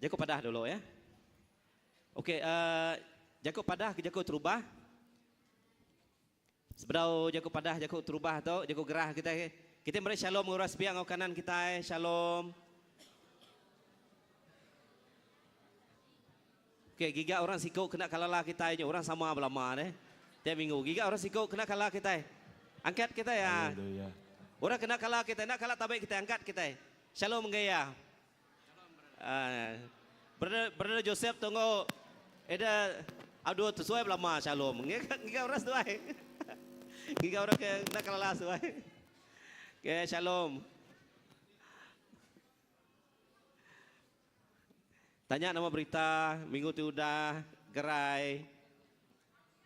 Jago padah dulu ya. Oke, jago padah, jago terubah. Sebelum jago padah, jago terubah atau jago gerah kita. Kita beri shalom nguras piang au kanan kita, shalom. Oke, giga orang sikau kena kalala kita, orang sama belama deh. Tiap minggu giga orang sikau kena kalala kita. Angkat kita ya. Haleluya. Orang kena kalala kita, nak kalala tabai kita angkat kita. Shalom gaya. Brother Joseph tunggu. Ada aduh sesuai belama shalom. Giga orang sesuai. Giga orang kena kalala sesuai. Oke, shalom. Tanya nama berita, minggu itu udah gerai.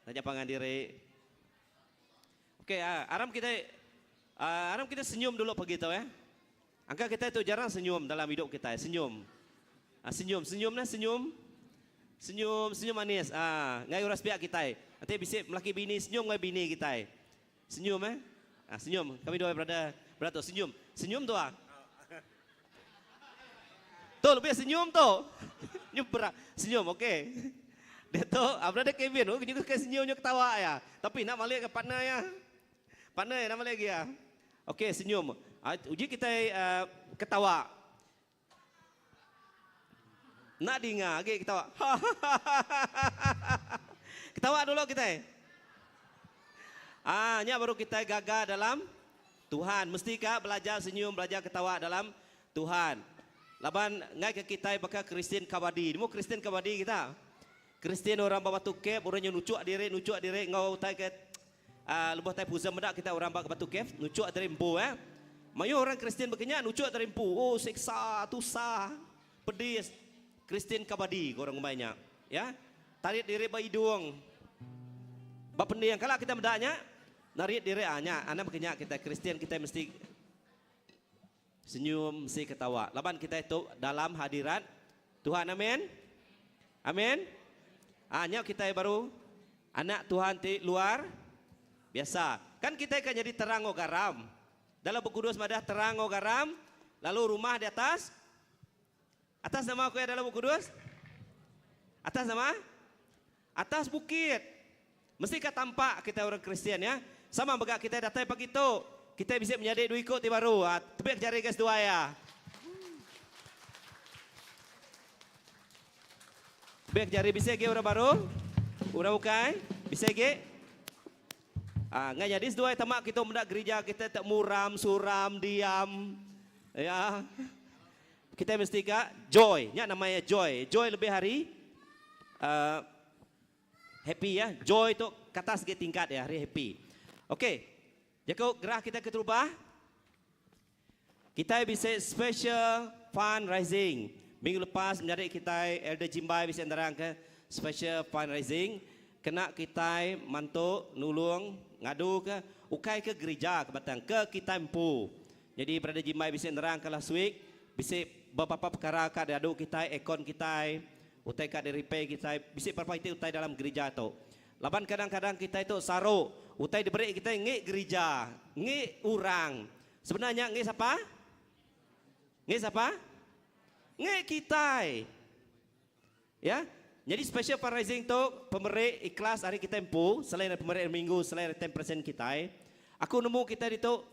Tanya pangandiri. Oke, aram kita senyum dulu begitu ya. Angka kita itu jarang senyum dalam hidup kita, senyum. Senyum manis. Ngai uras pihak kita. Nanti bisa melaki bini senyum ngai bini kita. Senyum senyum. Kami doa beratur senyum. Senyum tu Tuh lebih senyum tuh. Senyum oke. Dia tuh brother Kevin juga kayak senyumnya ketawa ya. Tapi nak malik ke partner ya. Partner nama lagi ya. Oke, senyum. Uji kita ketawa. Nak dengar lagi ketawa. Ketawa dulu kita. Nya baru kita gagah dalam Tuhan. Mestikah belajar senyum, belajar ketawa dalam Tuhan. Laban ngai ke kita bakal Kristen kabadi. Demo Kristen kabadi kita. Kristen orang batu kep, orang yang nucuk diri ngau tai ke lubah tai puzam medak kita orang batu kep, nucuk diri empu Mayu orang Kristen bekenya nucuk diri empu. Oh siksa, tusa, pedis. Kristen kabadi orang banyak, ya. Tarik diri ba hidung. Ba pendiang kala kita medaknya narik diri anak bekenya kita Kristen kita mesti senyum, mesti ketawa. Laban kita itu dalam hadirat Tuhan, amin. Amin. Nya kita baru anak Tuhan di luar biasa. Kan kita kan jadi terang o garam. Dalam buku kudus madah terang o garam, lalu rumah di atas. Atas nama aku ya dalam buku kudus? Atas nama? Atas bukit. Mesti tampak kita orang Kristen ya. Sama begak kita datang pagi itu. Kita bisa menjadi dua ikut di baru. Tapi cari guys dua ya. Baik jari bisa ge orang baru. Orang bukan? Bisa ge? Nggak jadi dua tamak kita mendak gereja kita tak muram, suram, diam. Ya. Kita mesti joy. Nya namanya joy. Joy lebih hari happy ya. Joy itu kata segi tingkat ya, hari happy. Oke. Jadi gerah kita keterubah. Kita bisa special fundraising. Minggu lepas menjadi kita Elder Jimbai bisa nerang ke special fundraising. Kena kita mantuk nulung ngadu ke ukai ke gereja ke batang ke kita empu. Jadi Brother Jimbai bisa nerang ke last week bisa beberapa perkara kad adu kita ekon kita utai kad repay kita bisa perpaiti utai dalam gereja tu. Laban kadang-kadang kita itu saru utai diberi kita ngi gereja ngi orang. Sebenarnya ngi siapa? Ngi siapa? Nge kita. Ya. Jadi special fundraising tu pemberi ikhlas hari kita empu selain pemberi minggu selain 10% kita. Aku nemu kita itu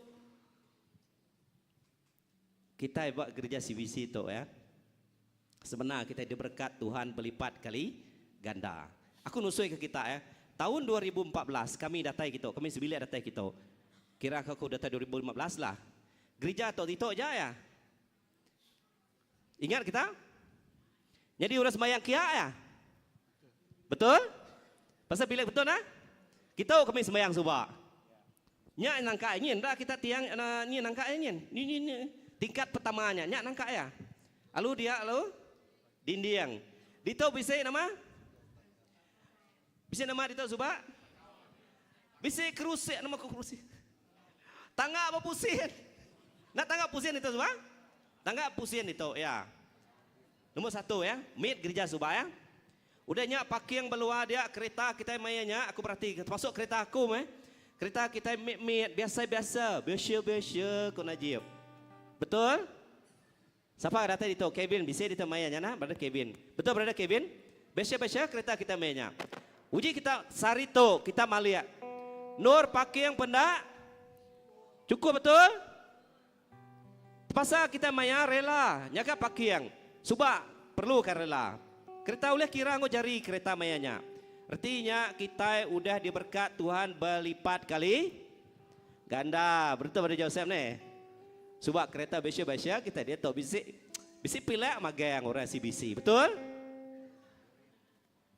kita buat gereja CBC tu ya. Sebenarnya kita diberkat Tuhan berlipat kali ganda. Aku nusui ke kita ya. Tahun 2014 kami datai kita, kami sebilik datai kita. Kira aku datai 2015 lah. Gereja tu itu aja ya. Ingat kita? Jadi urus sembahyang kia ya? Betul? Pasal bilik betul nah? Kita kami sembahyang subak. Nya nangka ingin dah kita tiang ni nangka ingin. Ni tingkat pertamanya nya nangka ya. Lalu dia dinding. Dito bisa nama? Bisa nama dito subak? Bisa kerusi nama ku kerusi. Tangga apa pusin? Nak tangga pusin itu subak? Tangga pusin itu ya. Nomor 1 ya, meet gereja subak ya. Udahnya parking beluar dia kereta kita mainnya aku perhati termasuk kereta aku kereta kita meet biasa-biasa kau Najib. Betul? Siapa datang itu? Kevin, bisa di temayanya nah, brother Kevin. Betul brother Kevin? Besok kereta kita mainnya. Uji kita sarito, kita malia. Nur pakai yang pendak. Cukup betul? Pasal kita maya rela, nyaga pakai yang. Subak perlu kan rela. Kereta boleh kira ngau jari kereta mayanya. Artinya kita udah diberkat Tuhan berlipat kali ganda. Betul pada Joseph nih. Subak kereta besya kita dia tahu bisi pilih magai yang orang CBC. Betul?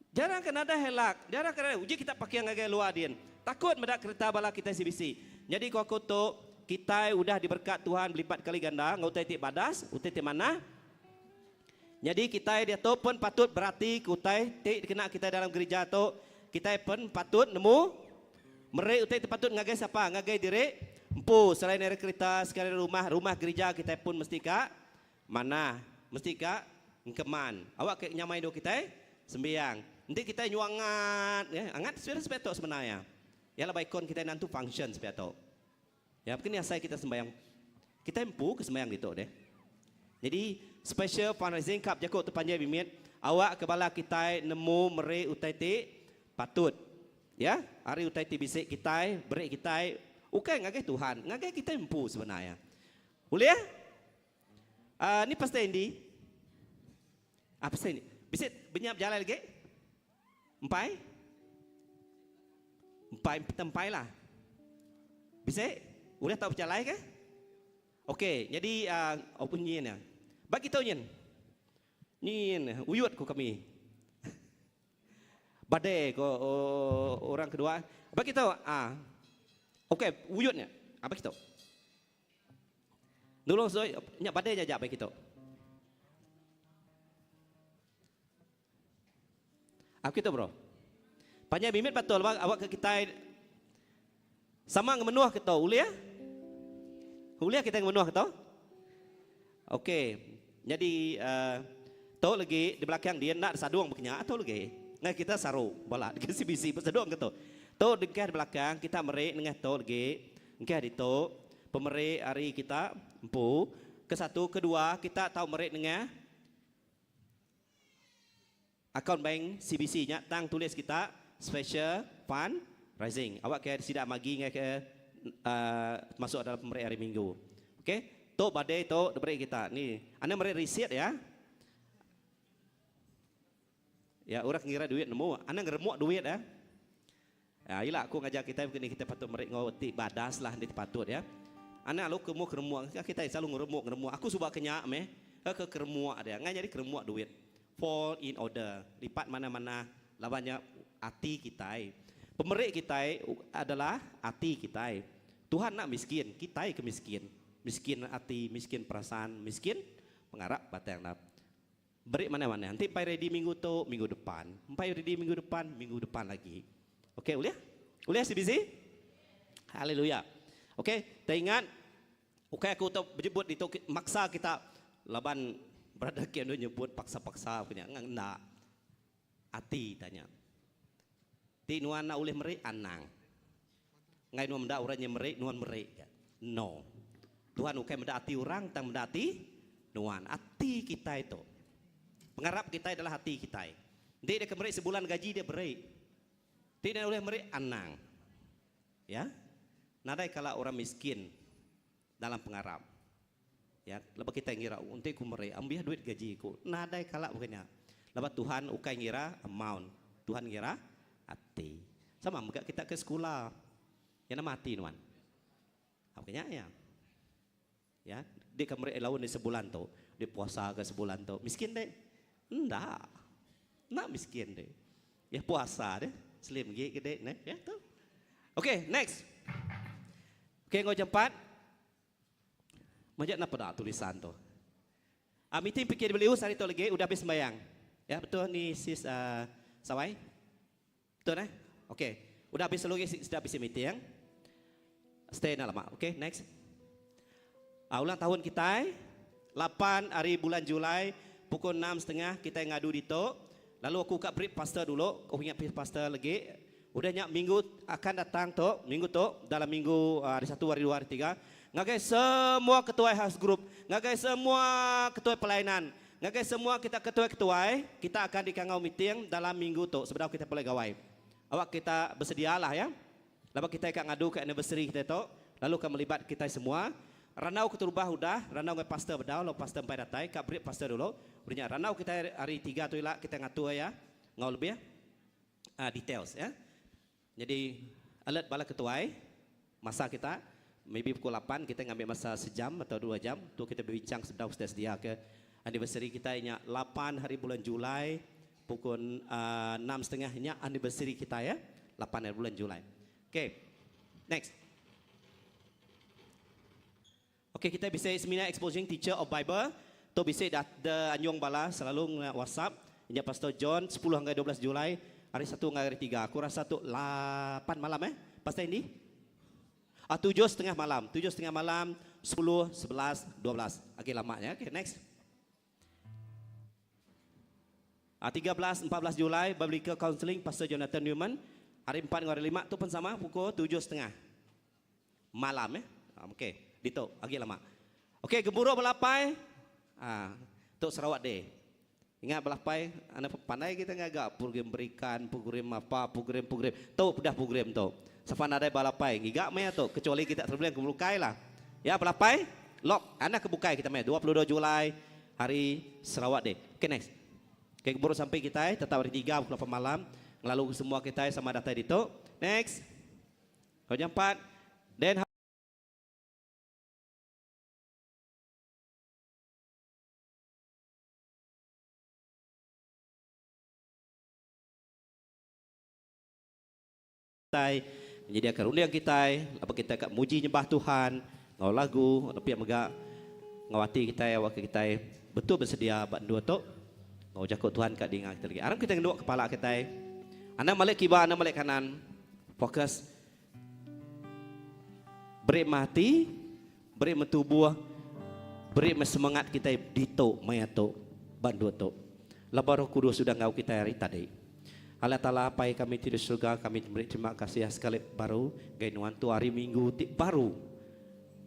Jarang kena ada helak. Jarang kena uji kita pakai yang agak luar din. Takut mendak kereta bala kita CBC. Jadi kau kutuk kita udah diberkat Tuhan berlipat kali ganda, ngau titik badas, titik mana? Jadi kita dia tu pun patut berarti kutai titik kena kita dalam gereja tu, kita pun patut nemu mereka utai patut ngagai siapa? Ngagai diri empu selain dari kereta sekali rumah gereja kita pun mesti ka mana? Mesti ka keman. Awak ke nyamai do kita sembiang. Nanti kita nyuangat ya, angat sudah sepetok sebenarnya. Ya lah baikon kita nanti function sepetok. Ya, mungkin saya kita sembahyang. Kita empu ke sembahyang gitu deh. Jadi special fundraising cup jakut tu panjang bimit. Awak kebala kita nemu mere utai ti patut. Ya, hari utai ti bisik kita, beri kita. Ukai ngagai Tuhan, ngagai kita empu sebenarnya. Boleh ya? Ni pasti ini. Apa sih ini? Bisik benyap jalan lagi? Empai lah. Bisik? Udah tahu berjalan ke? Okey, jadi apa nyin ya? Bagi tahu nyin. Nyin, uyut ku kami. Badai ko orang kedua. Bagi tahu okey, uyutnya. Apa kita? Dulu so nyak badai aja bagi kita. Apa kita bro? Panjang bimit betul awak ke kita sama ngemenuah kita, boleh ya? Boleh kita ngemenuah kita? Okey, jadi tahu lagi di belakang dia nak saduang begini atau lagi? Ngai kita saru balat ke CBC bersaduang kita. Tahu dekat di belakang kita merek dengan tahu lagi, engkau di tahu pemerek hari kita empu. Kesatu, kedua kita tahu merek dengan akaun bank CBC nya tang tulis kita special fund rising. Awak ke tidak magi ngai ke masuk dalam pemerek hari Minggu. Okey, tu badai tu diberi kita. Ni, anda merek riset ya. Ya, orang ngira duit nemu, anda ngeremuk duit ya. Ya, iyalah aku ngajak kita begini kita patut merek ngoti badas lah di patut ya. Anda lu keremuk, kita selalu ngeremuk. Aku suka kenyak ke keremuk dia. Ngai jadi keremuk duit. Fall in order. Lipat mana-mana lawannya hati kita. Pemerek kita adalah hati kita. Tuhan nak miskin, kita kemiskin. Miskin hati, miskin perasaan, miskin pengarap batang nap. Beri mana-mana. Nanti pai ready minggu tu, minggu depan. Pai ready minggu depan lagi. Okey, boleh? Boleh CBC? Haleluya. Okey, teringat. Okey, aku tahu menyebut itu maksa kita laban berada kian nyebut paksa-paksa punya enggak. Hati tanya. Ti nuan na oleh meri anang. Ngai nuan menda orangnya meri nuan meri. No. Tuhan ukai menda hati orang tang menda hati nuan. Hati kita itu. Pengarap kita adalah hati kita. Dia kemeri sebulan gaji dia beri. Tidak oleh meri anang. Ya. Nadai kala orang miskin dalam pengarap. Ya, lepas kita ngira untuk ku meri ambil duit gajiku. Nadai kala bukannya. Lepas Tuhan ukai ngira amount. Tuhan ngira hati. Sama juga kita ke sekolah. Yang nama hati nuan. Apanya ya? Ya, dia kemeri lawan di sebulan tu, dia puasa ke sebulan tu. Miskin deh? Enggak. Nak miskin deh. Ya puasa deh. Slim gede nih, ya tuh. Oke, next. Oke, ngau jempat. Macam apa dah tulisan tu? Meeting pikir beliau hari tu lagi udah habis sembahyang. Ya betul ni sis Sawai. Betul eh? Oke, udah habis lagi sudah habis meeting. Stay lama. Oke, next. Ulang tahun kita 8 hari bulan Julai pukul 6.30 kita ngadu di to. Lalu aku buka brief pastor dulu. Aku ingat brief pastor lagi. Udah nyak minggu akan datang to, minggu to dalam minggu hari 1, hari 2, hari 3 ngagai semua ketua house group, ngagai semua ketua pelayanan, ngagai semua kita ketua-ketua, kita akan dikangau meeting dalam minggu tu sebelum kita mulai gawai. Awak kita bersedialah ya. Lalu kita akan ngadu ke anniversary kita tu, lalu akan melibat kita semua. Ranau keturubah udah, ranau ngai pastor berdau, lo pastor empai datai, kak beri pastor dulu. Berinya ranau kita hari 3 tu ilah kita ngatur ya, ngau lebih ya, details ya. Jadi alert bala ketuai, masa kita maybe pukul 8 kita ngambil masa sejam atau 2 jam tu kita berbincang sedang sudah sedia ke anniversary kita nya 8 hari bulan Julai pukul 6.30 nya anniversary kita ya 8 hari bulan Julai. Okay, next. Okay, kita bisa seminar exposing teacher of Bible tu bisa dah anyong bala selalu WhatsApp nya Pastor John 10 hingga 12 Julai hari 1 hingga hari 3 aku rasa tu 8 malam Pastor ini 7.30 malam, 7.30 malam, 10, 11, 12. Agak lama ya. Okay, next. 13, 14 Julai, Biblical Counseling, Pastor Jonathan Newman. Hari 4 dan hari 5 tu pun sama, pukul 7.30 malam ya. Okay, dito, agak lama. Okay, gemuruh belapai. Tu Sarawak Day. Ingat belapai, anak pandai kita ngagak program berikan, program apa, program. Tu dah program tu. Safan ada balapai, gigak meh tu kecuali kita terbilang kebukai lah. Ya balapai, lock, anak kebukai kita meh 22 Julai hari Sarawak Day. Okay, next. Okay, baru sampai kita tetap hari 3 pukul 8 malam. Lalu semua kita sama data itu. Next. Kau nyampat. Dan menyediakan undian kita, apa kita kat muji nyembah Tuhan, ngau lagu, tapi yang megak ngawati kita, wakil kita betul bersedia buat dua tu, ngau jakut Tuhan kat dengar kita lagi. Aram kita ngeduk kepala kita, anak malik kibah, anak malik kanan, fokus, beri mati, beri metubuh, beri semangat kita dito, mayato, bandu tu. Lebar Roh Kudus sudah ngau kita hari tadi. Allah Ta'ala pai kami di surga, kami beri terima kasih sekali baru gainuan tu hari Minggu baru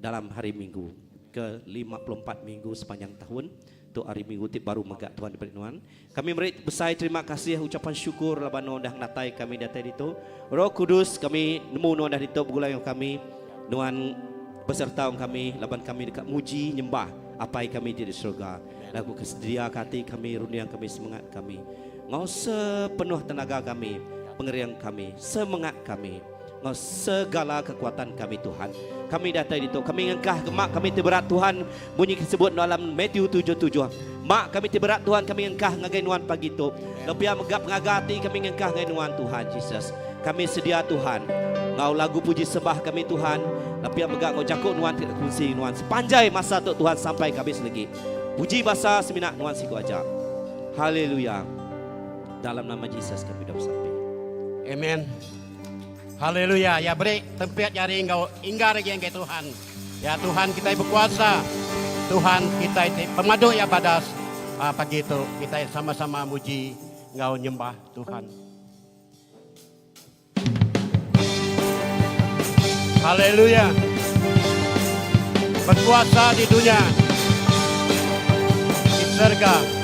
dalam hari Minggu ke 54 minggu sepanjang tahun tu hari Minggu baru megak Tuhan diberi nuan. Kami beri besar terima kasih ucapan syukur labano dah natai kami datai itu. Roh Kudus kami nemu nuan dah itu begulai kami nuan beserta kami laban kami dekat muji nyembah apa kami di surga. Lagu kesedia hati kami rundiang kami semangat kami. Ngau sepenuh tenaga kami, pengerian kami, semangat kami, ngau segala kekuatan kami Tuhan. Kami datang itu, kami ngengkah mak kami terberat Tuhan, bunyi disebut dalam Matthew 7:7. Mak kami terberat Tuhan, kami ngengkah ngagainuan pagi itu. Lepian megap ngagati kami ngengkah ngagainuan Tuhan Yesus. Kami sedia Tuhan. Ngau lagu puji sembah kami Tuhan. Lepian megap ngau jakuk nuan tidak kunci nuan sepanjang masa tu Tuhan sampai habis lagi. Puji bahasa seminak nuan siku aja. Haleluya. Dalam nama Yesus kami dah sampai. Amen. Haleluya. Ya beri tempat jari engkau inggar lagi engkau Tuhan. Ya Tuhan kita berkuasa. Tuhan kita pemadu ya badas. Pagi itu kita sama-sama muji engkau nyembah Tuhan. Haleluya. Berkuasa di dunia. Di surga.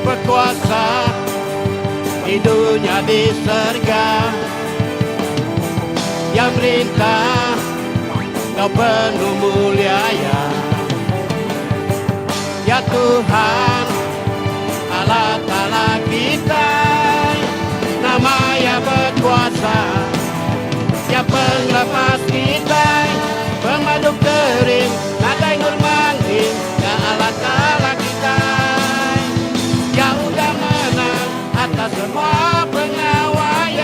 Berkuasa di dunia di surga, yang merintah Kau penuh mulia ya Tuhan Allah Ta'ala kita, nama yang berkuasa, ya penglepas kita, pemaduk kering, nadai nur manggil, ya Allah Ta'ala kita. Yang udah menang atas semua pengawaian,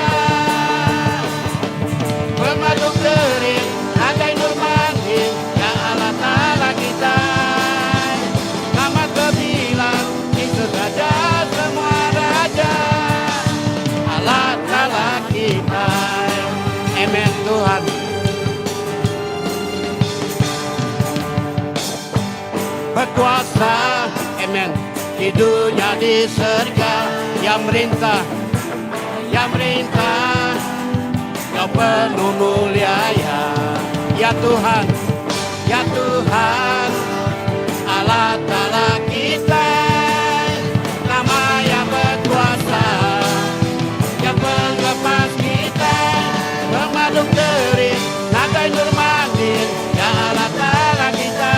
pemaduk kering, nadai nur manggil, ya Allah Ta'ala kita. Nama kebilang itu saja semua raja, Allah Ta'ala kita. Amen Tuhan. Berkuasa, amen. Di dunia di surga, yang merintah, kau penuh mulia ya Tuhan, ya Tuhan, Allah Ta'ala kita, nama yang berkuasa, yang melepas kita, memaduk terik, nagai nurmanin, ya Allah Ta'ala kita,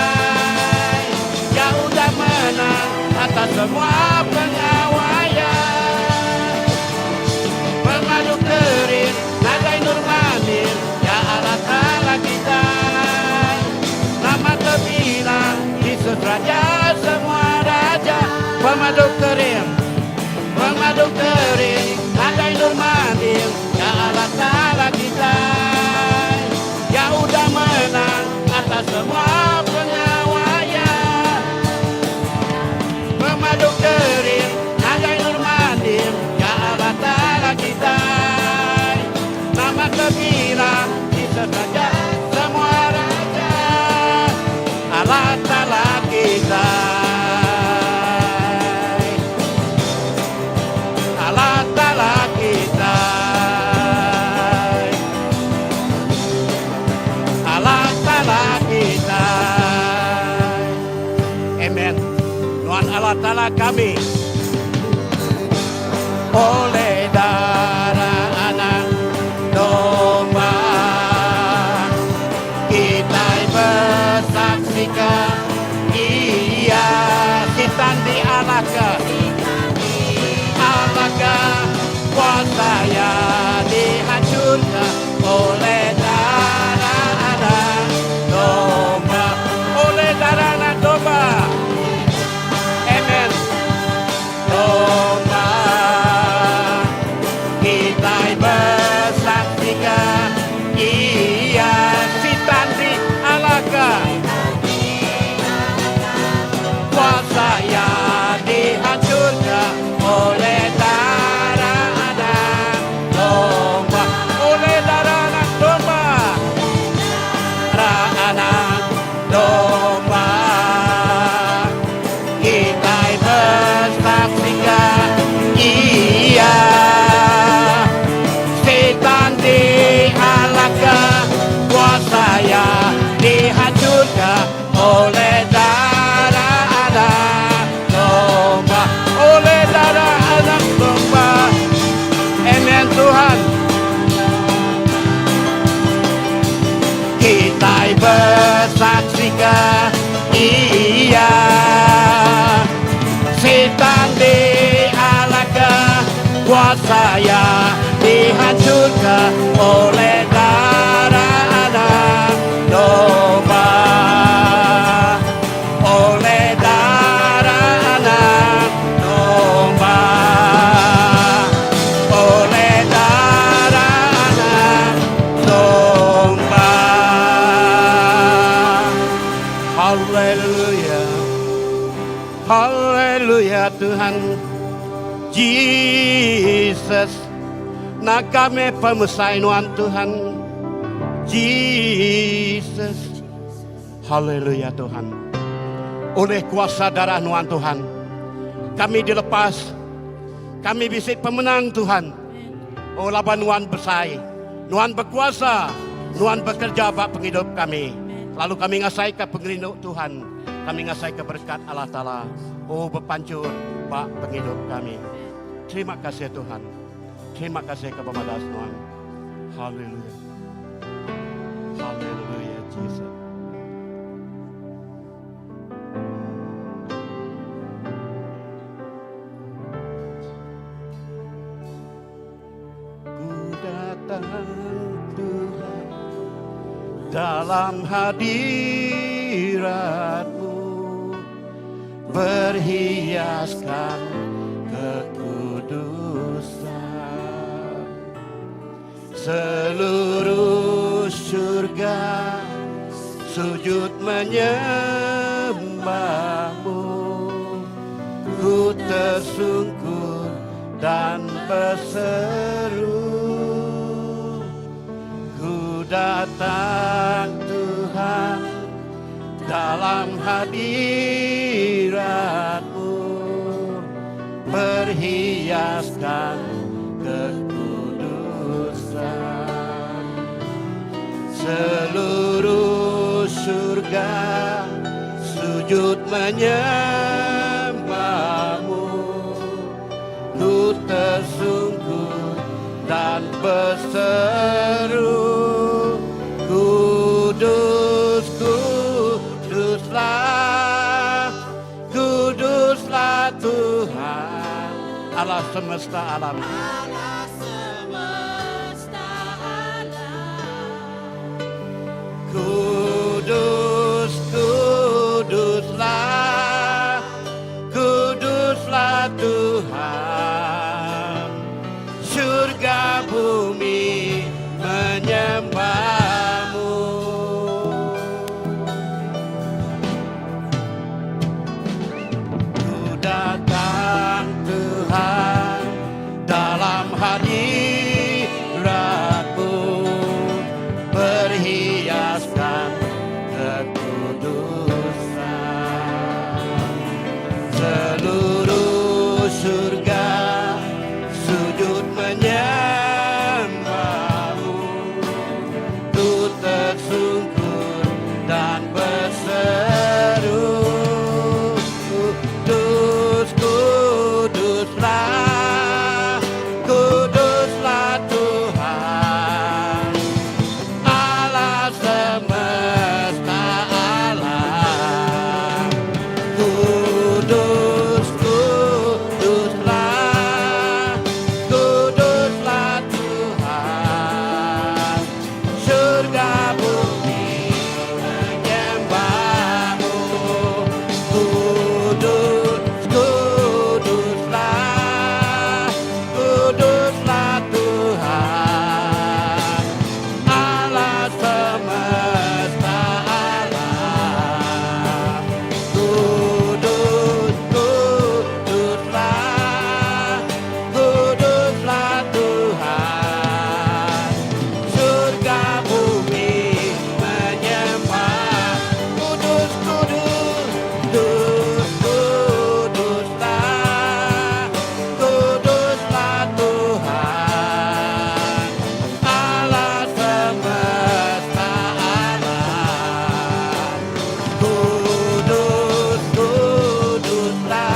yang udah menang atas semua pengawaian, memaduk terik, nagai nurmanin, ya Allah Ta'ala kita, nama terbilang Yesus Raja semua raja, pemaduk terik, nagai nurmanin, ya Allah Ta'ala kita, ya udah menang atas semua pengawaian, pemaduk terik, nagai nurmanin, ya Allah Ta'ala kita, nama terbilang Yesus Raja semua raja, Allah Ta'ala kita, Allah Ta'ala kita, Allah Ta'ala kita. Amen. Tuhan Allah Ta'ala kami, oleh darah anak domba kita bersaksikan, iya kita dialahkan, kuasa yang dihancurkan oleh darah anak domba, oleh darah anak domba. Amen. Domba kita bersaksikan, iya kita dialahkan, kuasa yang dihancurkan oleh darah anak domba, oleh darah anak domba, darah anak domba kita bersaksikan, iya setan dialahkan, kuasa yang dihancurkan oleh darah anak domba, oleh darah anak domba. Amen Tuhan. Kita bersaksikan, iya setan dialahkan, kuasa yang dihancurkan oleh darah anak domba, oleh darah anak domba, oleh darah anak domba. Haleluya, haleluya Tuhan Jesus, nak kami pemusainuan Tuhan Jesus. Haleluya Tuhan, oleh kuasa darah nuan Tuhan kami dilepas, kami bisa pemenang Tuhan. Oh laban nuan bersai, nuan berkuasa, nuan bekerja bak penghidup kami. Lalu kami ngasai ke penghidup Tuhan, kami ngasai ke berkat Allah Ta'ala. Oh berpancur bak penghidup kami. Terima kasih Tuhan, terima kasih kepada Tuhan. Haleluya, haleluya Jesus. Ku datang Tuhan dalam hadirat-Mu, berhiaskan kekudusan, seluruh surga sujud menyembah-Mu. Ku tersungkur dan berseru, ku datang Tuhan dalam hadirat-Mu, berhiaskan kekudusan. seluruh surga sujud menyembahmu. Ku tersungkur dan berseru, kudus, kuduslah, kuduslah Tuhan Allah semesta alam. Kudus, kuduslah, kuduslah Tuhan. Surga bumi menyembahmu. Ku datang Tuhan dalam hadirat-Mu, berhiaskan kekudusan. Seluruh surga sujud menyembahmu. Ku tersungkur dan berseru, kudus, kuduslah, kuduslah Tuhan Allah semesta alam. Kudus, kuduslah, kuduslah Tuhan. Surga bumi menyembahmu. Kudus, kuduslah, kuduslah Tuhan Allah semesta alam. Kudus, kuduslah, kuduslah Tuhan. Surga bumi menyembah. Kudus, kudus, kudus, kuduslah, kuduslah Tuhan Allah semesta alam. Kudus, kuduslah,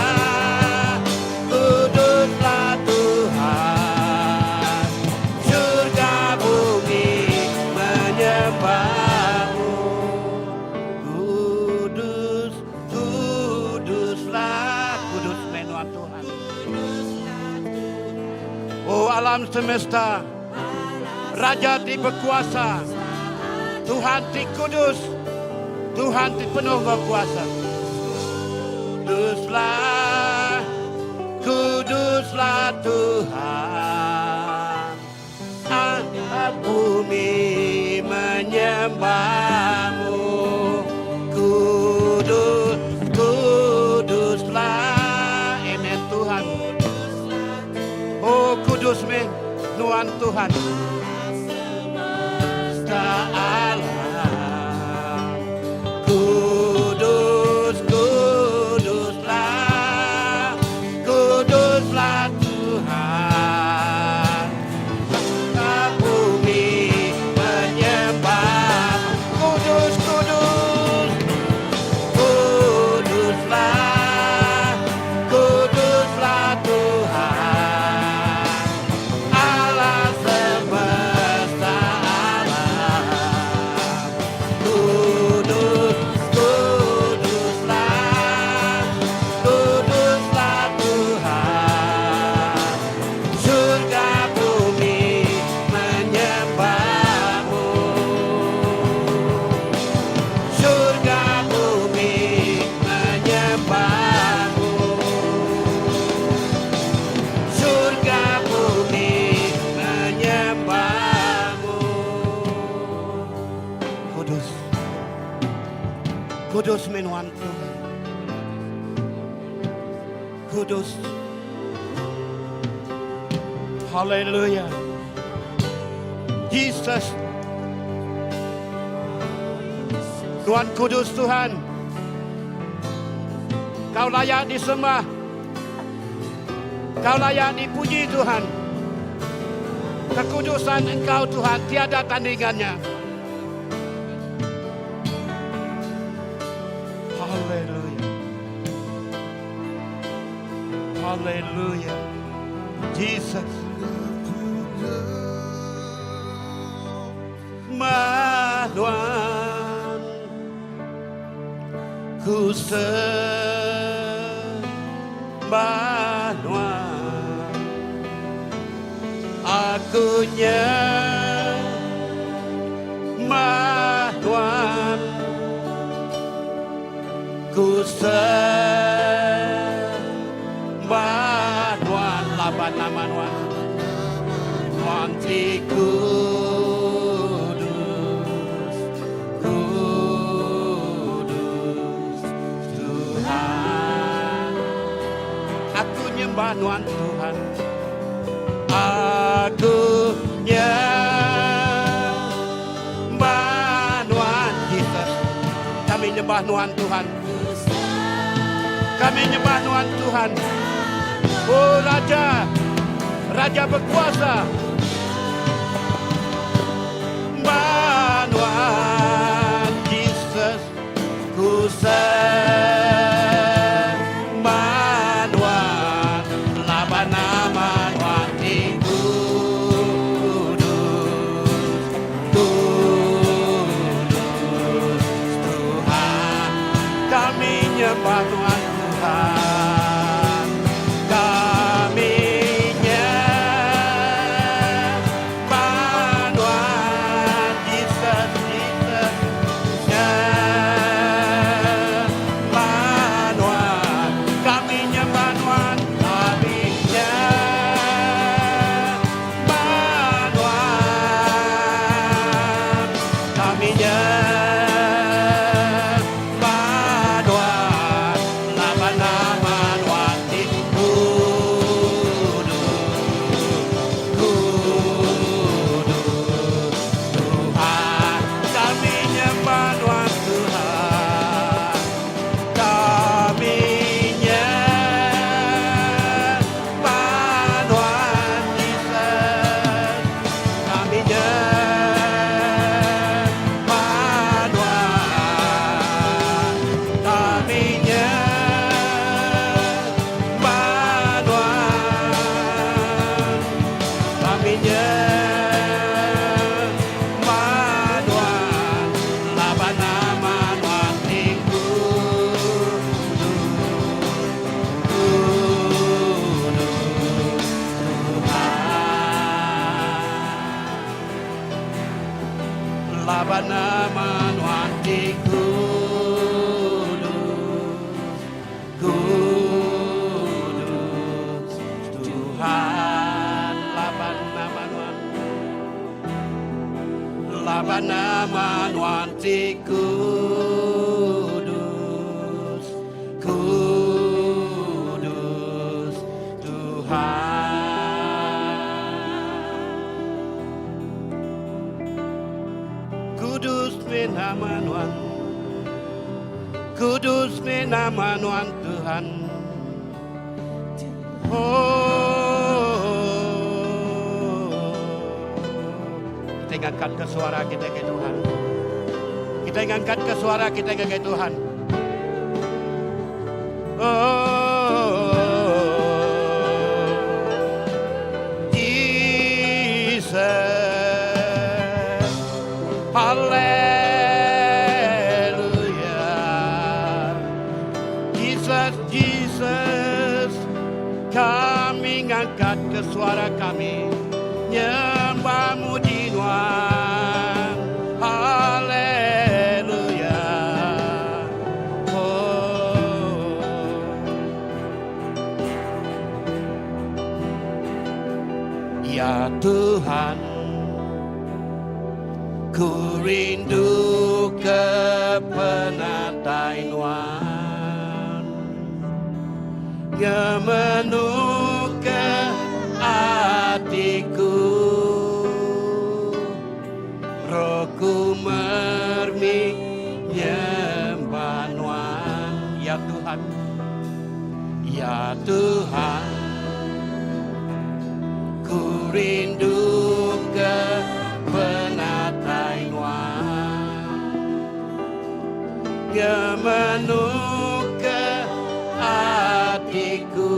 kuduslah Tuhan. Surga bumi menyembahmu. Kudus, kuduslah, kudus menuan Tuhan. Oh alam semesta, Raja di berkuasa, Tuhan di kudus, Tuhan di penuh berkuasa. Kuduslah, kuduslah Tuhan. Angkat bumi menyembahmu. Kudus, kuduslah, amen Tuhan. Oh kudus men, Nuan Tuhan. Alam. Kudus, kuduslah, kuduslah Tuhan. Bumi menyembah. Kudus, kudus, kuduslah, kuduslah Tuhan Allah semesta alam. Kudus, kuduslah, kuduslah Tuhan. Surga bumi menyembahmu. Surga bumi menyembahmu. Surga bumi menyembahmu. Kudus, kudus menuan Tuhan. Kudus. Haleluya. Jesus. Tuhan kudus Tuhan. Kau layak disembah. Kau layak dipuji Tuhan. Kekudusan Engkau Tuhan tiada tandingannya. Hallelujah. Jesus. Tuhan, ku sembah Tuhan, aku nyembah Tuhan, ku sembah Tuhan, laban nama Tuhan, Tuhan kudus, kudus Tuhan. Aku nyembah Tuhan, Tuhan. Aku nyembah Tuhan, Jesus. Kami nyembah Tuhan, Tuhan. Kami nyembah Tuhan, Tuhan. Oh Raja, Raja berkuasa. Tuhan, Jesus, ku sembah Tuhan, laban nama Tuhan kudus, kudus Tuhan. Kami nyembah Tuhan, Tuhan. Kami nyembah Tuhan, Jesus, Jesus. Nyembah Tuhan. Kami nyembah Tuhan. Kami nyembah Tuhan. Kami nyembah Tuhan. Laban nama Tuhan kudus, kudus Tuhan. Kami nyembah Tuhan, Tuhan. Kami nyembah Tuhan, Jesus. Kami nyembah Tuhan. Kami nyembah Tuhan. Kami nyembah Tuhan. Laban nama Tuhan kudus, Tuhan. Laban nama Tuhan kudus, kudus Tuhan. Laban nama Tuhan, laban nama Tuhan kudus, kudus Tuhan. Kudus nama Tuhan, kudus nama Tuhan, Tuhan. Kita angkat ke suara kita ke Tuhan. Kita angkat ke suara kita ke Tuhan. Jesus, Hallelujah. Jesus, Jesus, kami angkat ke suara kami, nyembah muji Tuhan. Haleluya. Oh. Ya Tuhan, ku rindu kepenataan Tuhan, yang menuh ke hatiku. Rohku mermi nyembah Tuhan. Ya Tuhan, ya Tuhan, ku rindu kepenataan Tuhan, yang menuh ke hatiku.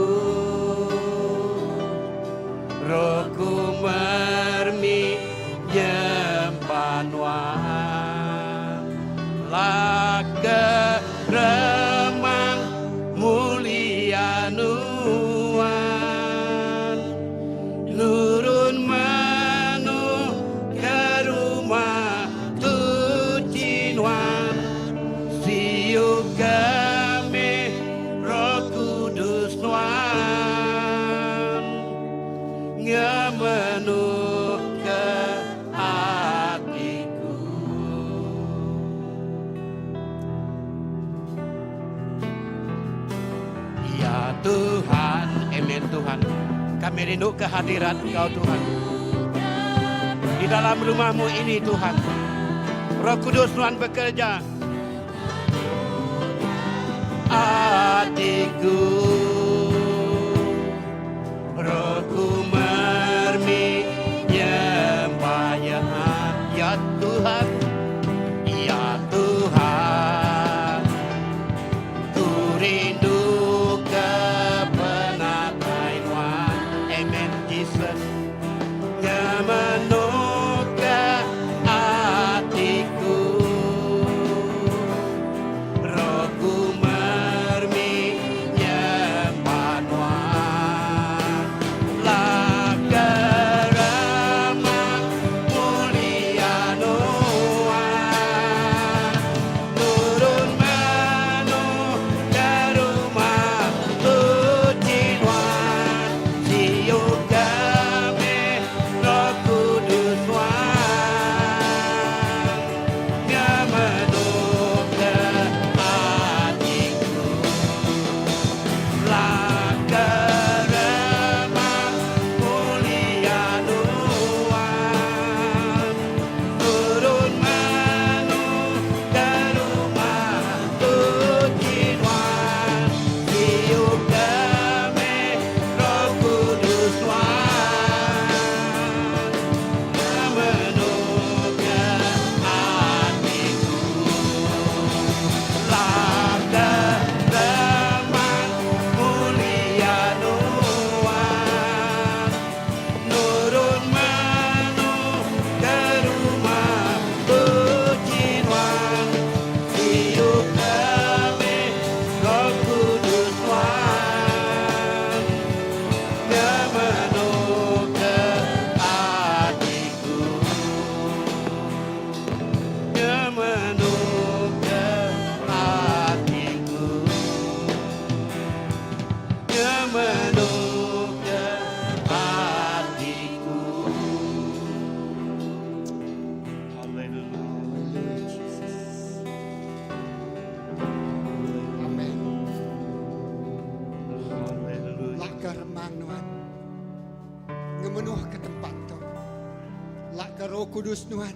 Ya Tuhan, amin Tuhan. Kami rindu kehadiran Engkau Tuhan. Di dalam rumah-Mu ini Tuhan. Roh Kudus Tuhan bekerja. Hatiku, rohku mermi nyembah ya Tuhan, ya Tuhan. Ku rindu kebenaran, amen Jesus. Memenuhkan hatiku, rohku mermi nyembah lah keramat mulia Tuhan. Turun menuh ke rumah suci Tuhan. Siung kami Roh Kudus Tuhan. Memenuhkan hatiku. Lah keramat mulia Tuhan. Turun menuh ke rumah suci Tuhan. Siung kami Roh Kudus Tuhan. Memenuhkan hatiku. Lah keramat mulia Tuhan. Turun menuh ke rumah suci Tuhan. Siung kami Roh Kudus Tuhan. Memenuhkan hatiku. Memenuhkan hatiku. Memenuhkan hatiku. Amin. Lakar remang Tuhan. Ngemenuh ke tempat tu. Lakar Roh Kudus Tuhan.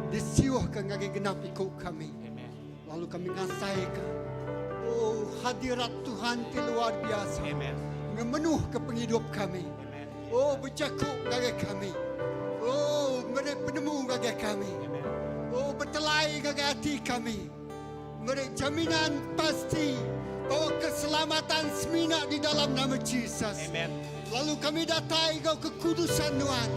Disiuh ke ngagi genap ikut kami. Lalu kami ngasai ke. Oh, hadirat Tuhan ti luar biasa. Ngemenuh ke penghidup kami. Oh, bercakap ngagi kami. Oh, penemu ngagi kami. Oh, bertelai ngagi hati kami. Mereka jaminan pasti bahwa keselamatan semina di dalam nama Yesus. Lalu kami datai Engkau kekudusan Tuhan.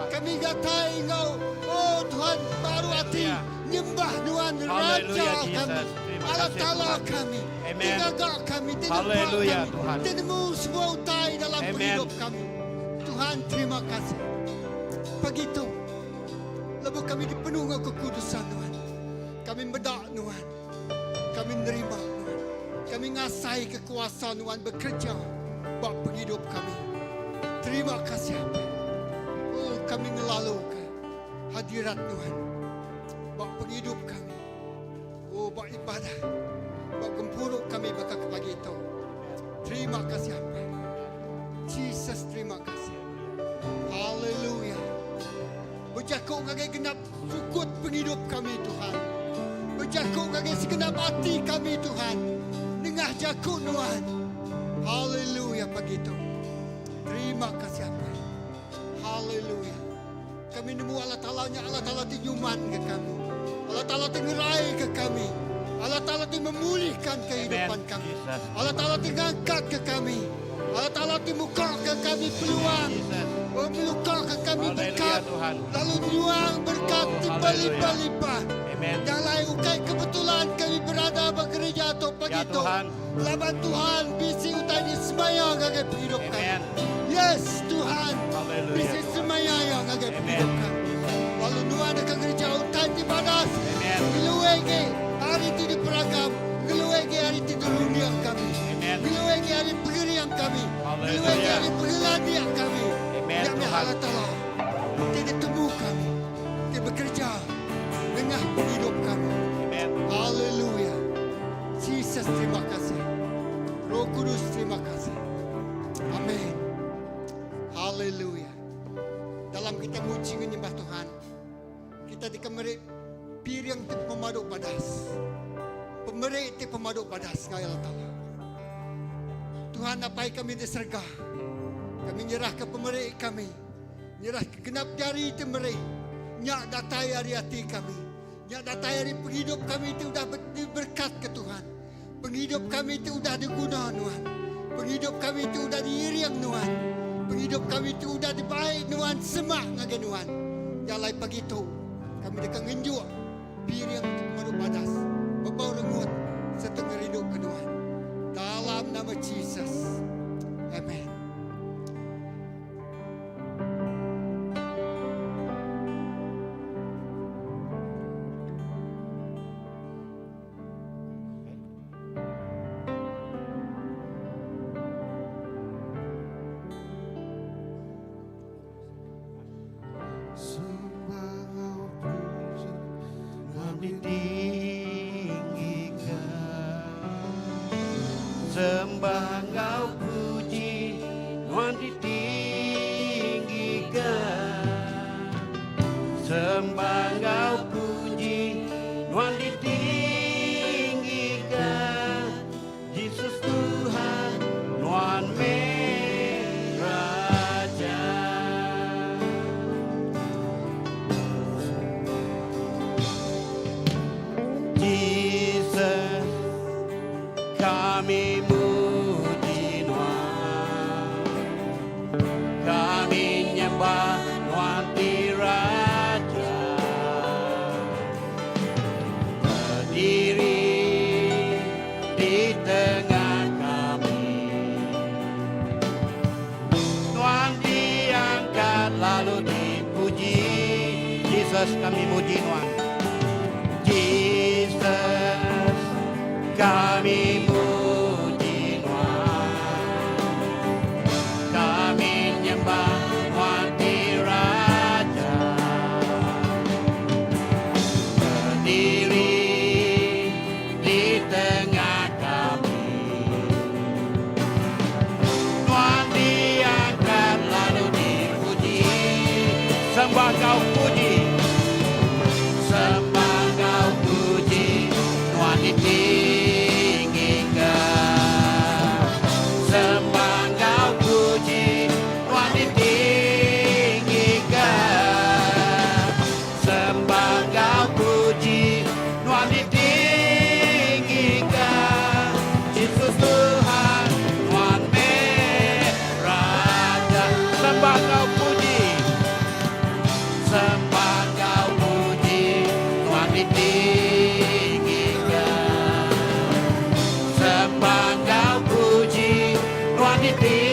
Kami datai Engkau, oh Tuhan, baru hati nyembah Tuhan, Raja Haleluya, kami, Jesus. Terima Allah kasih, Ta'ala Tuhan. kami, Amen. tinggal kami, Haleluya, Tuhan. tenemu semua utai dalam Amen. hidup kami. Tuhan, terima kasih. Begitu, lalu kami dipenuhi dengan kekudusan Tuhan. Kami bedak Tuhan. Kami menerima Tuhan. Kami ngasai kekuasaan Tuhan bekerja buat penghidup kami. Terima kasih Bapa. Oh, kami ngelalukan hadirat Tuhan buat penghidup kami. Oh, buat ibadah, buat gempuruk kami bakal ke pagi itu. Terima kasih Bapa. Jesus, terima kasih. Haleluya. Berjakuk ngagai genap sukut penghidup kami Tuhan. Berjakuk ngagai segenap hati kami Tuhan. Dengah jakuk Tuhan. Haleluya begitu. Terima kasih Bapa. Haleluya. Kami nemu Allah Ta'ala-nya, Allah Ta'ala tinyuman ke kami. Allah Ta'ala tengerai ke kami. Allah Ta'ala memulihkan kehidupan Amen, kami. Jesus. Allah Ta'ala mengangkat ke kami. Allah Ta'ala membuka ke kami peluang. Oh, membuka ke kami Haleluya, berkat. Tuhan. Lalu nyuang berkat Oh, berlimpah-limpah. Amen. Yang lain ukai kebetulan kami berada bekerja atau pagi Ya, itu. Tuhan. Laban Tuhan bisi utai di semaya ngagai hidup kami. Amen. Yes Tuhan. Haleluya, Bisi Tuhan. semaya yang ngagai Amen. hidup kami. Lalu nuan dekat gereja utai di badas. Amen. Geluwege hari itu di peragam. Geluwege hari itu di dunia kami. Amen. Geluwege hari pengirian kami. Haleluya. Geluwege hari pengeladian kami. Amen, Yang Tuhan. Allah Ta'ala. Tidak temu kami. Dia bekerja dengan hidup kami. Amen. Haleluya. Jesus terima kasih. Roh Kudus terima kasih. badas ngayal tala. Tuhan apai kami diserga. Kami nyerah ke pemeri kami. Nyerah ke genap jari itu meri. Nyak datai hari hati kami. Nyak datai hari penghidup kami itu sudah berkat ke Tuhan. Penghidup kami itu sudah diguna Tuhan. Penghidup kami itu sudah diiriang Tuhan. Penghidup kami itu sudah dibaik Tuhan. Semak ngagen Tuhan. Jalai pagi itu kami dekat ngenjuk. Piriang madu badas. Bebau rengut. Setengah hidup ke Tuhan. Dalam nama Jesus. Amen. Sembah Engkau puji, Tuhan ditinggikan. Sembah Engkau puji, Tuhan ditinggikan. Yesus Tuhan, Tuhan Raja. Jesus, kami muji Tuhan, kami nyembah Tuhan di Raja, berdiri di tengah kami. Tuhan diangkat lalu dipuji. Yesus, kami muji Tuhan. Jesus, kami muji Tuhan, kami nyembah Tuhan di Raja, berdiri di tengah kami. Tuhan diangkat lalu dipuji. Sembah Kau puji, sembah Kau puji, Tuhan ditinggikan. Sembah Kau puji, Tuhan ditinggikan. Sembah Kau puji, Tuhan ditinggikan. Yesus Tuhan, Tuhan Raja. Sembah Kau puji, sembah Kau puji, Tuhan ditinggikan. Sembah Kau puji, Tuhan ditinggikan.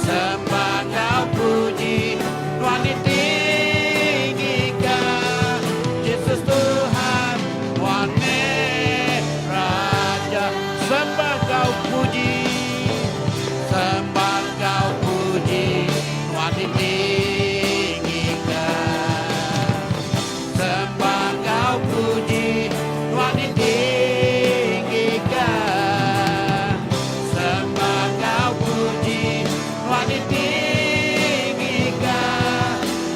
Sembah Kau puji, Tuhan ditinggikan. Yesus Tuhan, Tuhan Raja. Sembah Kau puji, sembah Kau puji, Tuhan ditinggikan. Sembah Kau puji, Tuhan ditinggikan. Sembah Kau puji, Tuhan ditinggikan.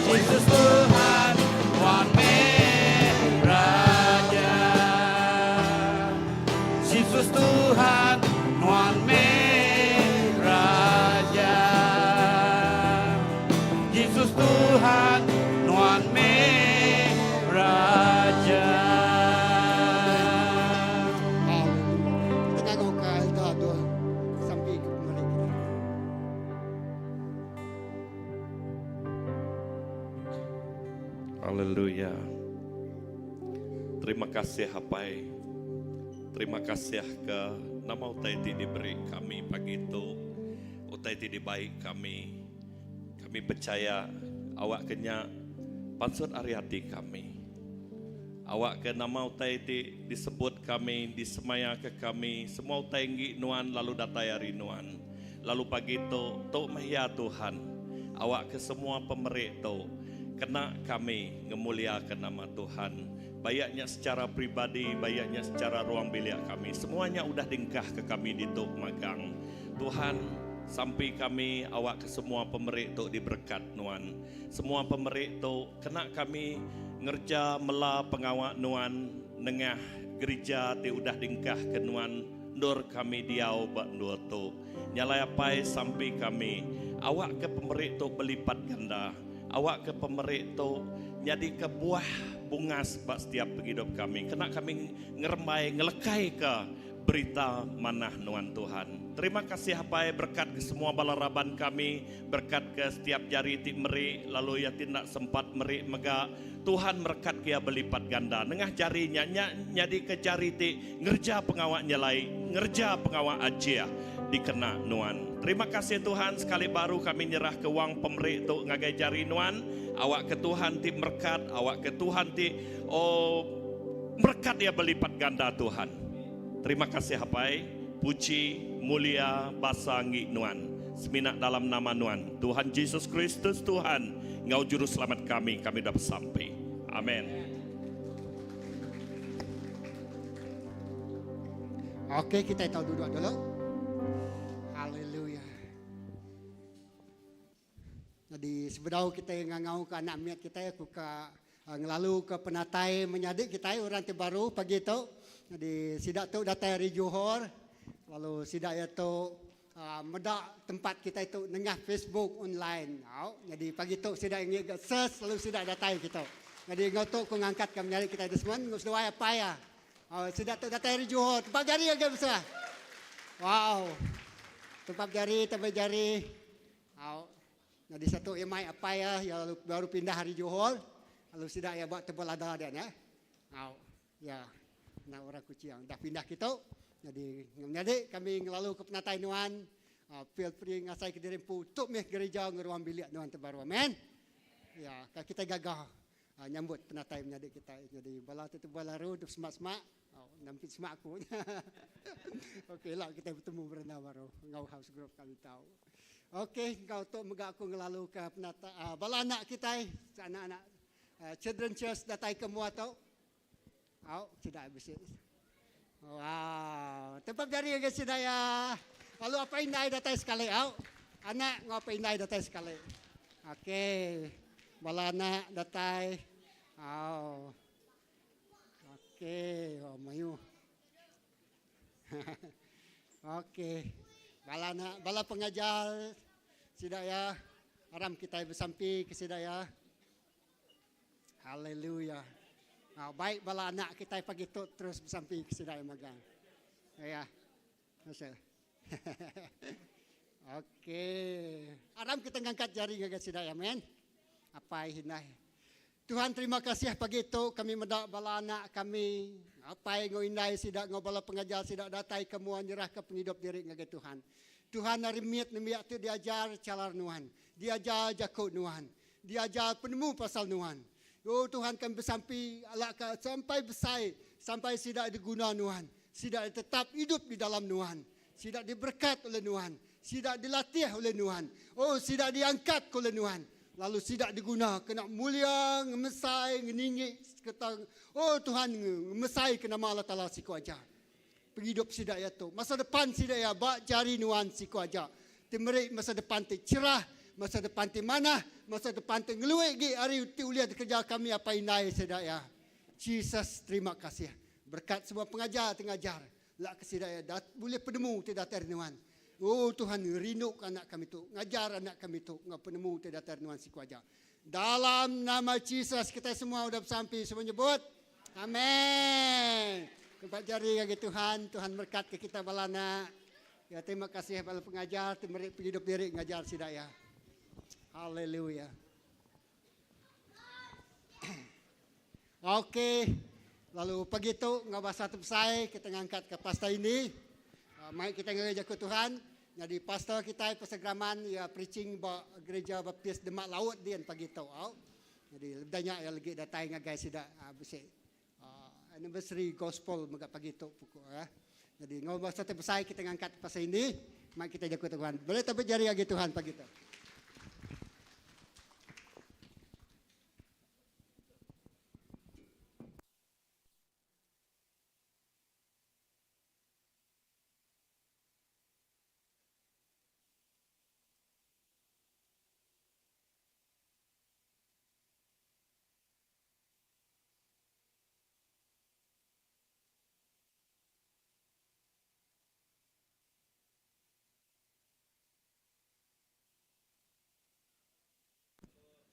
Yesus Tuhan, Tuhan Raja. Yesus Tuhan, Tuhan Raja. Yesus Tuhan, Tuhan Raja. Haleluya. Kita nganggo ka altar Tuhan. Sampai ke pemeri kita. Haleluya. Terima kasih Hapai. Terima kasih ke nama utai ti diberi kami pagi itu. Utai ti dibaik kami. Kami percaya awak kenya pansut ari hati kami. Awak ke nama utai ti disebut kami, disemaya ke kami. Semua utai nggi nuan lalu datai hari nuan. Lalu pagi itu mahia Tuhan. Awak ke semua pemerik tu kena kami ngemuliakan nama Tuhan. Bayaknya secara pribadi, bayaknya secara ruang bilik kami. Semuanya udah dingkah ke kami di Tok Magang. Tuhan, sampai kami awak ke semua pemerik Tok diberkat Nuan. Semua pemerik Tok kena kami ngerja mela pengawak Nuan nengah gereja ti udah dingkah kenuan nur kami diau bak nur tu nyalai apai sampai kami awak ke pemerik tu berlipat ganda, awak ke pemerik tu jadi ke buah bunga sebab setiap hidup kami. Kena kami ngeremai ngelekai ke berita manah nuan Tuhan. Terima kasih apai berkat ke semua balaraban kami, berkat ke setiap jari ti meri, lalu ya tindak sempat meri mega Tuhan berkat kia berlipat ganda. Nengah jarinya nyadi ke jari ti ngerja pengawak nyelai, ngerja pengawak aja dikena nuan. Terima kasih Tuhan, sekali baru kami nyerah ke wang pemeri tu ngagai jari nuan. Awak ke Tuhan ti merkat, awak ke Tuhan ti merkat ya berlipat ganda Tuhan. Terima kasih hapai, puji, mulia, basangi nuan. Seminak dalam nama nuan. Tuhan Yesus Kristus Tuhan, Engkau juru selamat kami dapat sampai. Amin. Oke, kita tahu duduk dulu. Haleluya. Jadi sebelum kita ngangau ke anak miat kita ya ngelalu ke penatai menyadik kita orang terbaru pagi itu. Jadi sidak tu datang dari Johor, lalu sidak itu medak tempat kita itu nengah Facebook online. Jadi pagi itu sidak ingin search lalu sidak datang kita. Jadi ngotok ku ngangkat ke menyadik kita itu semua ngusdoa apa ya. Sidak tu datang dari Johor, tempat jari agak besar. Wow, tempat jari. Jadi satu imai apa ya, lalu baru pindah hari Johor, lalu sidak ya buat tebal ada dia ya. Ya. Nah orang Kuciang dah pindah kita, jadi kami ngelalu ke penatai nuan, feel free ngasai ke dirimpu, tuk meh gereja ngeruang bilik nuan terbaru, amen. Ya, kita gagah nyambut penatai menyadik kita, jadi bala tu balaru untuk semak, nampit semak aku. Okey lah kita bertemu berendah baru, ngau house group kami tahu. Okey, kau tu mega aku ngelalu ke penatai, bala anak kita, anak-anak children church datai ke mua tau. Tidak habis. Wow, tempat jari ke sidaya. Lalu apa indai datai sekali? Anak ngapa indai datai sekali? Okey, bala anak datai. Okey, mayu. Okey, bala anak, bala pengajar sidaya. Aram kita bersampi ke sidaya. Haleluya. Baik bala anak kita pagi tu terus bersampi ke sidai magang. Ya. Masya. Okey. Aram kita ngangkat jari ke sidai, amen. Apa hinai. Tuhan terima kasih pagi tu kami medak bala anak kami. Apa ngo indai sidak ngo bala pengajar sidak datai kemuan nyerah ke penghidup diri ngage Tuhan. Tuhan hari miat nemiak tu diajar calar nuan. Diajar jakut nuan. Diajar penemu pasal nuan. Oh Tuhan kami bersampi sampai besar, sampai sidak diguna Tuhan, sidak tetap hidup di dalam Tuhan, sidak diberkat oleh Tuhan, sidak dilatih oleh Tuhan, oh sidak diangkat oleh Tuhan, lalu sidak diguna kena mulia, ngemesai, ngeninggi, oh Tuhan ngemesai kena Allah Taala siku aja, penghidup sidak itu, masa depan sidak ya bak jari Tuhan siku aja, temerik masa depan cerah. Masa depan ti mana, masa depan ti ngeluik gi hari ti uliah kerja kami apa inai sedak ya. Jesus terima kasih. Berkat semua pengajar tengajar. Lak kesidaya boleh penemu ti datar nuan. Oh Tuhan rindu anak kami tu, ngajar anak kami tu, ngap penemu ti datar nuan siku aja. Dalam nama Jesus kita semua sudah bersampai semua nyebut. Amin. Tempat jari bagi Tuhan, Tuhan berkat ke kita balana. Ya terima kasih kepada pengajar, penghidup diri ngajar sidaya. Haleluya. Okey. Lalu pagi itu ngabah satu pesai kita ngangkat ke pastor ini. Mari kita gereja ke Tuhan. Jadi pastor kita Pesegraman ya preaching gereja baptis Demak Laut dia pagi itu. Jadi banyak yang lagi datang ngagai sida besi. Anniversary gospel mega pagi itu pukul ya. Jadi ngabah satu pesai kita ngangkat pastor ini. Mari kita jaga Tuhan. Boleh tapi jari lagi Tuhan pagi itu.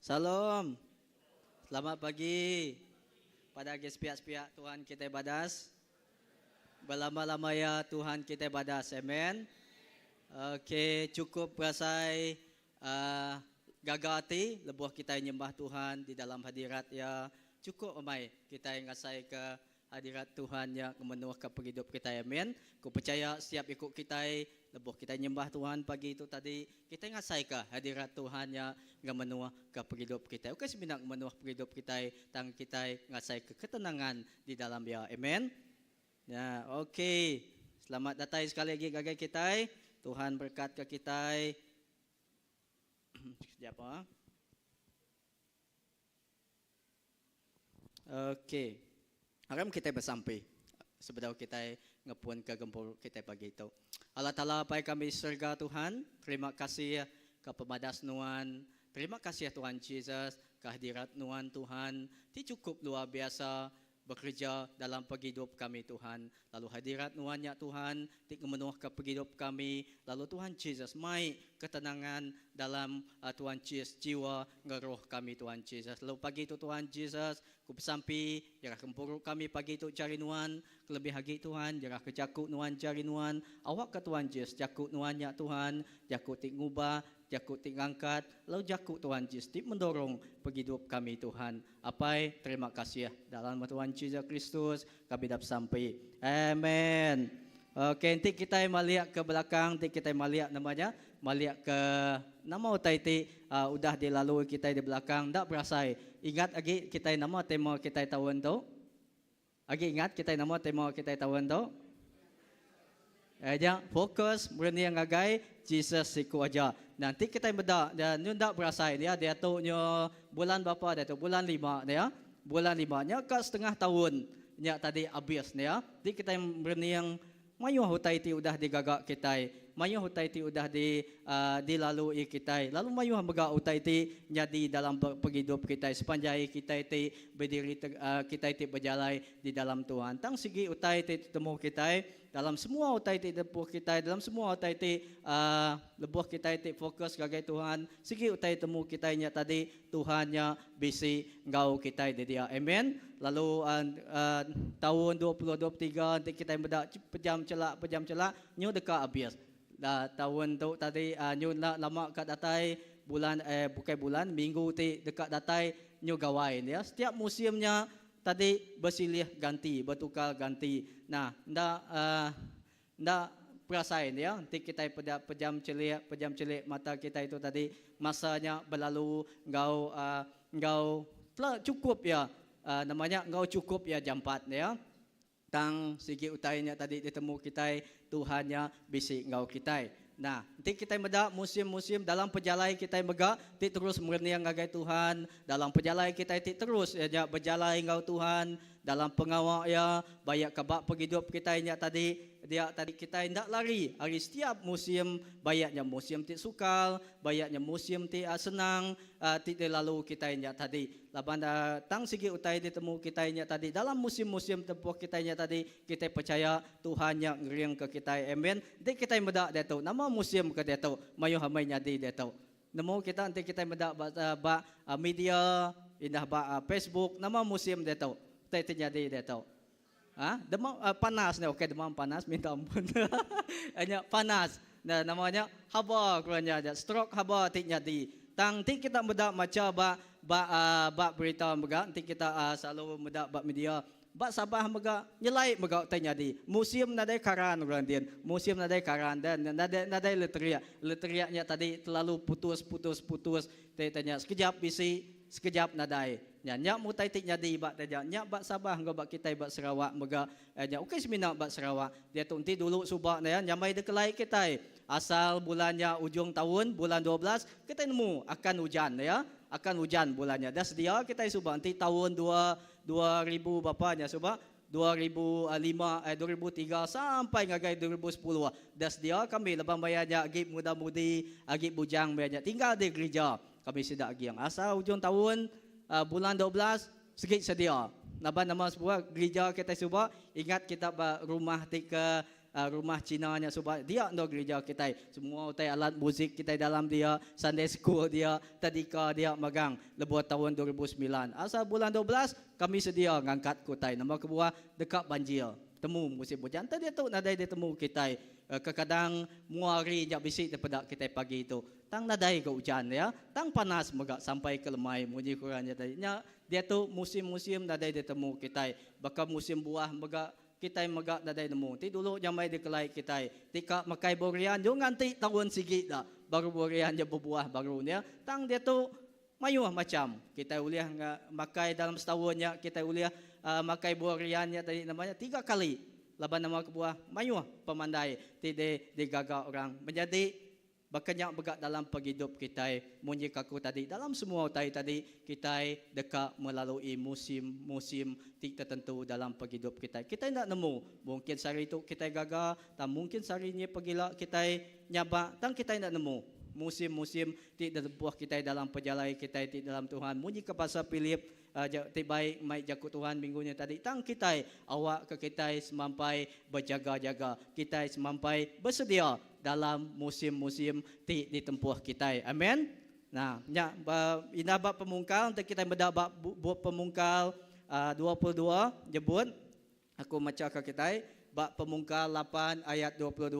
Salam. Selamat pagi pada pihak-pihak Tuhan kita badas. Berlama-lama ya Tuhan kita badas. Amen. Okey, cukup berasai gagal hati lebuh kita nyembah Tuhan di dalam hadirat ya. Cukup ramai kita yang ngasai ke hadirat Tuhan yang memenuhkan hidup kita. Amen. Ku percaya setiap ikut kita lebuh kita nyembah Tuhan pagi itu tadi kita ngasai ke hadirat Tuhan yang memenuhkan hidup kita. Okey sebenarnya memenuh hidup kita tang kita ngasai ke ketenangan di dalam dia. Amen. Ya, okey. Selamat datang sekali lagi gagai kita. Tuhan berkat ke kita. Sekejap ah. Okey. Haram kita bersampai. Sebelum kita ngepun ke gempur kita pagi itu. Allah Ta'ala Pai kami surga Tuhan. Terima kasih ke pemadas Nuan. Terima kasih Tuhan Yesus. Kehadirat Nuan Tuhan. Ti cukup luar biasa bekerja dalam hidup kami Tuhan. Lalu hadirat Nuan ya Tuhan. Ti memenuhkan hidup kami. Lalu Tuhan Yesus mai ketenangan dalam Tuhan Yesus jiwa ngeroh kami Tuhan Yesus. Lalu pagi itu Tuhan Yesus. Ku bersampi, jarah kempuruk kami pagi itu cari Nuan, kelebih lagi Tuhan, jarah kejakut Nuan cari Nuan, awak ke Tuhan Yesus, jakut Nuan ya Tuhan, jakut tik ngubah, jakut tik ngangkat, lalu jakut Tuhan Yesus, tik mendorong hidup kami Tuhan. Apai, terima kasih ya, dalam Tuhan Yesus Kristus, kami dapat sampai. Amen. Okey, nanti kita melihat ke belakang, nanti kita melihat namanya, melihat ke nama utai udah dilalui kita di belakang, tak berasai. Ingat lagi kita nama tema kita tahun tu? Lagi ingat kita nama tema kita tahun tu? Aja fokus berani yang gagai Jesus siku aja. Nanti kita beda dan ndak berasai dia tu nyo bulan berapa dia tu? Bulan 5 dia. Bulan 5-nya ke setengah tahun nya tadi habis dia. Jadi kita berani yang mayu hutai ti udah digagak kita. Mayu hutai ti udah dilalui kita. Lalu mayu hamga hutai ti jadi dalam hidup kita sepanjang kita ti berdiri kita ti berjalan di dalam Tuhan. Tang segi utai ti temu kita dalam semua utai ti lebuh kita dalam semua utai ti lebuh kita ti fokus gagai Tuhan. Segi utai temu kita nya tadi Tuhannya bisi ngau kita di dia. Amen. Lalu tahun 2023 nanti kita beda pejam celak nyu dekat habis. Tahun tu tadi nyu lama kat datai bulan bukan bulan minggu ti dekat datai nyu gawai ya. Setiap musimnya tadi bersilih ganti, bertukar ganti. Nah, ndak perasain ya. Nanti kita pejam celik mata kita itu tadi masanya berlalu engkau cukup ya. Namanya engkau cukup ya jam 4 ya. Tang segi utainya tadi ditemu kita Tuhannya bisi engkau kita. Nah, nanti kita meda musim-musim dalam perjalanan kita mega ti terus murni yang gagai Tuhan, dalam perjalanan kita ti terus ya berjalan engkau Tuhan, dalam pengawal ya banyak kebak hidup kita nya tadi dia tadi kita hendak lari hari setiap musim bayaknya musim ti sukal bayaknya musim ti senang ti lalu kita nya tadi laban tang segi utai ditemu kita nya tadi dalam musim-musim tempuh kita nya tadi kita percaya Tuhan yang ngering ke kita. Amen. Nanti kita meda deto nama musim ke deto mayu hamai nyadi deto nemu kita nanti kita meda ba media indah ba Facebook nama musim deto tete nyadi deto. Demam panas ni, okey demam panas, minta ampun. Hanya panas, nah, namanya haba kurangnya, stroke haba tiknya di. Tang tik kita muda macam ba berita mega, nanti kita selalu muda ba media. Ba Sabah mega nyelai mega tanya di. Musim nadai karan kurangdian, musim nadai karan dan nadai leteriaknya tadi terlalu putus. Tanya sekejap bisi, sekejap nadai. Nya mutai tik nyadi bak daja nya bak Sabah ngau bak kita bak Sarawak mega nya okey semina bak Sarawak dia tunti dulu subak ya nyamai dekelai kita asal bulannya ujung tahun bulan 12 kita nemu akan hujan ya akan hujan bulannya dah sedia kita subak nanti tahun 2000 bapanya subak 2005 2003 sampai ngagai 2010 dah sedia kami lebam bayarnya agib muda-mudi agib bujang bayarnya tinggal di gereja kami sedak agi yang asal ujung tahun bulan 12 sikit sedia. Nama sebuah gereja kita cuba ingat kita rumah tika rumah Cina nya subah dia no gereja kita semua utai alat muzik kita dalam dia Sunday school dia tadika dia magang lebuat tahun 2009 asal bulan 12 kami sedia ngangkat kutai nama kedua dekat banjir temu musim hujan tadi tu nadai dia temu kita kadang muari jak bisik daripada kita pagi itu tang nadai ke hujan ya tang panas megak sampai ke lemai munyi kurangnya tadi dia tu musim-musim nadai dia temu kita bakal musim buah megak kita megak nadai nemu ti dulu jamai dikelai kita tika makai borian jo nganti tahun sigi dah baru borian je berbuah baru ya tang dia tu mayuh macam kita uliah makai dalam setahunnya kita uliah makai boriannya tadi namanya 3 kali laban nama kebuah mayuh pemandai tidak digagak orang menjadi bakanyak begak dalam penghidup kita munyi kaku tadi dalam semua tadi kita dekat melalui musim-musim tertentu dalam penghidup kita tidak nemu mungkin sehari itu kita gagal dan mungkin seharinya pergilah kita nyabak dan kita tidak nemu musim-musim tidak buah kita dalam perjalanan kita di dalam Tuhan munyi ke pasal Filip baik mai jakut Tuhan minggunya tadi tang kita awak ke kita semampai berjaga-jaga kita semampai bersedia dalam musim-musim di tempuh kita amen nah nya ina bab pemungkal untuk kita mendapat buat pemungkal 22 jebut aku maca ke kita bab pemungkal 8 ayat 22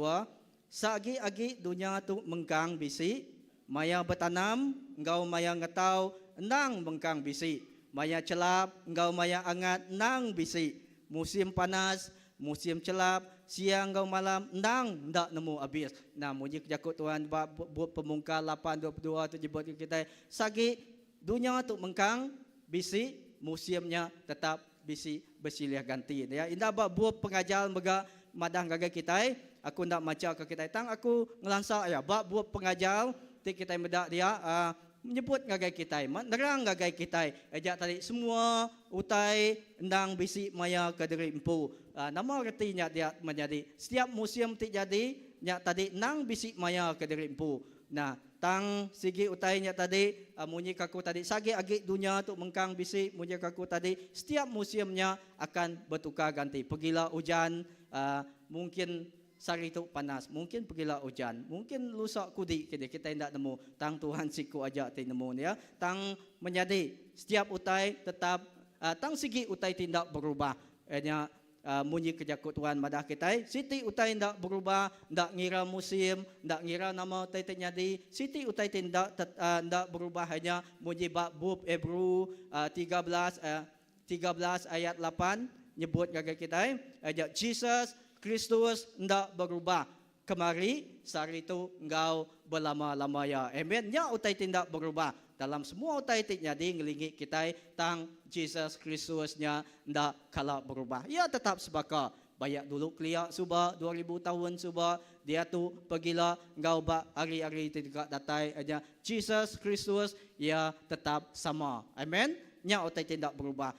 sagi-agi dunia tu mengkang bisi maya bertanam engkau maya ngetau enang mengkang bisi maya celap engkau maya angat nang bisi musim panas musim celap siang engkau malam nang ndak nemu habis nah muji jakut Tuhan buat pemungkal 8:22 tu jebut kita sagi dunia tu mengkang bisi musimnya tetap bisi bersilih ganti ya indah buat pengajar mega madah gagai kita aku ndak maca ke kita tang aku ngelansak ya buat pengajar ti kita medak dia menyebut gagai kita menerang gagai kita ejak tadi semua utai endang bisi maya kederi empu nama artinya dia menjadi setiap musim ti jadi nya tadi nang bisi maya kederi empu nah tang sigi utainya tadi munyi kaku tadi sagi agi dunia tu mengkang bisi munyi kaku tadi setiap musimnya akan bertukar ganti pergilah hujan mungkin sari itu panas mungkin pergilah hujan mungkin lusa kudi kita tidak nemu tang Tuhan siku aja ti nemu ya tang menjadi setiap utai tetap tang sigi utai tidak berubah nya munyi kejakut Tuhan madah kita siti utai tidak berubah tidak ngira musim tidak ngira nama utai terjadi siti utai tidak berubah hanya munyi bab Hebrew 13 ayat 8 nyebut gagal kita ajak Jesus Kristus tidak berubah kemari sehari itu engkau berlama-lama ya amen nya utai tidak berubah dalam semua utai jadi ngelingi kita tang Jesus Kristusnya tidak kalah berubah ia tetap sebaka banyak dulu kelia subah 2000 tahun subah dia tu pergilah engkau bak hari-hari tidak datai aja Jesus Kristus ia tetap sama amen nya utai tidak berubah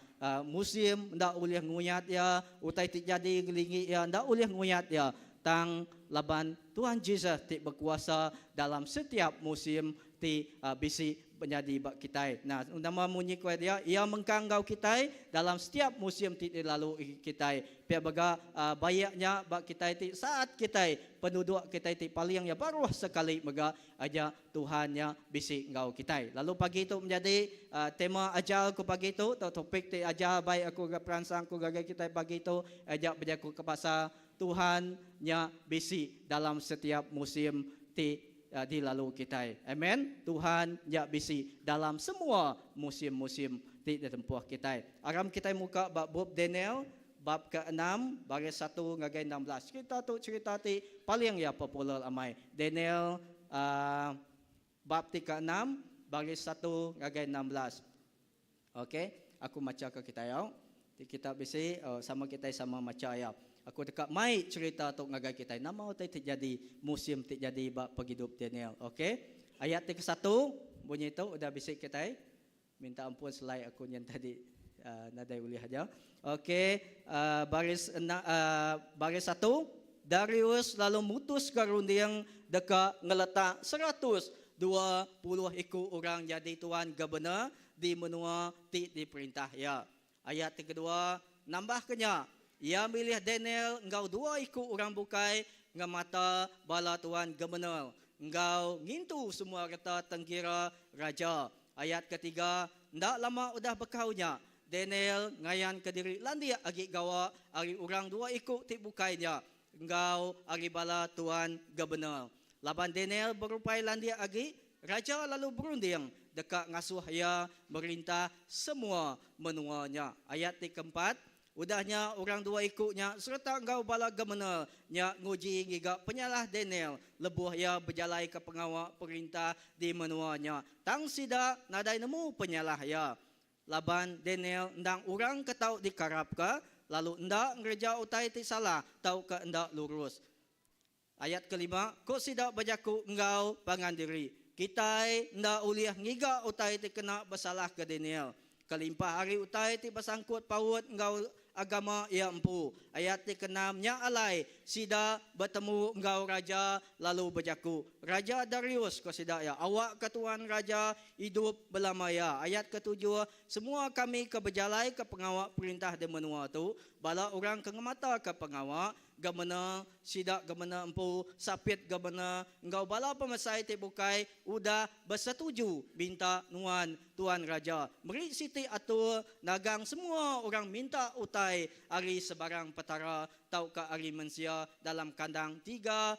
musim ndak boleh nguyat ya utai jadi gelingi ya ndak boleh nguyat ya tang laban Tuhan Yesus ti berkuasa dalam setiap musim ti bisi menjadi bak kita nah nama munyi kuat dia ia mengkanggau kita dalam setiap musim ti lalu kita pia baga bayaknya bak kita ti saat kita penduduk kita ti paling ya baru sekali mega aja Tuhannya bisi ngau kita lalu pagi itu menjadi tema ajar ku pagi itu atau topik ti ajar baik aku peransang ku gagai kita pagi itu ajak berjaku ke pasal Tuhannya bisi dalam setiap musim ti dilalu kita. Amen. Tuhan ya bisi dalam semua musim-musim di tempuh kita. Aram kita muka bab Daniel bab ke-6 baris 1 ngagai 16. Kita tu cerita ti paling ya popular amai. Daniel bab ke-6 baris 1 ngagai 16. Okey, aku maca ke kita ya. Kita bisi sama kita sama maca ya. Aku dekat mai cerita tok ngagai kita. Nama utai terjadi musim terjadi bab penghidup Daniel. Okey. Ayat ke-1 bunyi itu udah bisik kita. Minta ampun selai aku yang tadi nadai boleh aja. Okey, baris 1 Darius lalu mutus karundiang dekat ngeletak 120 ikut orang jadi tuan gubernur di menua ti diperintah ya. Ayat kedua nambah kenya ia milih Daniel engkau dua ikut orang bukai ngam mata bala tuan gubernur. Engkau ngintu semua kata tengkira raja. Ayat ketiga, ndak lama udah bekaunya. Daniel ngayan ke diri landia agi gawa ari orang dua ikut ti bukainya. Engkau ari bala tuan gubernur. Laban Daniel berupai landia agi, raja lalu berunding dekat ngasuh ia merintah semua menuanya. Ayat ti keempat, udahnya orang dua ikutnya serta engkau bala gubernur nya nguji ngiga penyalah Daniel lebuh ia berjalai ke pengawal perintah di menuanya. Tang sida nadai nemu penyalah ia. Laban Daniel ndang orang ketau dikarap ke lalu ndak ngereja utai ti salah tau ke ndak lurus. Ayat kelima, ko sida bajaku engkau pangan diri. Kitai ndak uliah ngiga utai ti kena bersalah ke Daniel. Kelimpah hari utai ti pasangkut paut engkau agama ia empu. Ayat ti keenamnya alai sida bertemu engkau raja lalu berjaku. Raja Darius ko sida ya awak ketuan raja hidup belamaya. Ayat ketujuh, semua kami ke berjalai ke pengawal perintah di menua tu bala orang ke ngemata ke pengawal gamana sida gamana empu sapit gamana engkau bala pemasai ti bukai udah bersetuju minta nuan tuan raja meri siti atur nagang semua orang minta utai hari sebarang petara tau ka hari mensia dalam kandang 30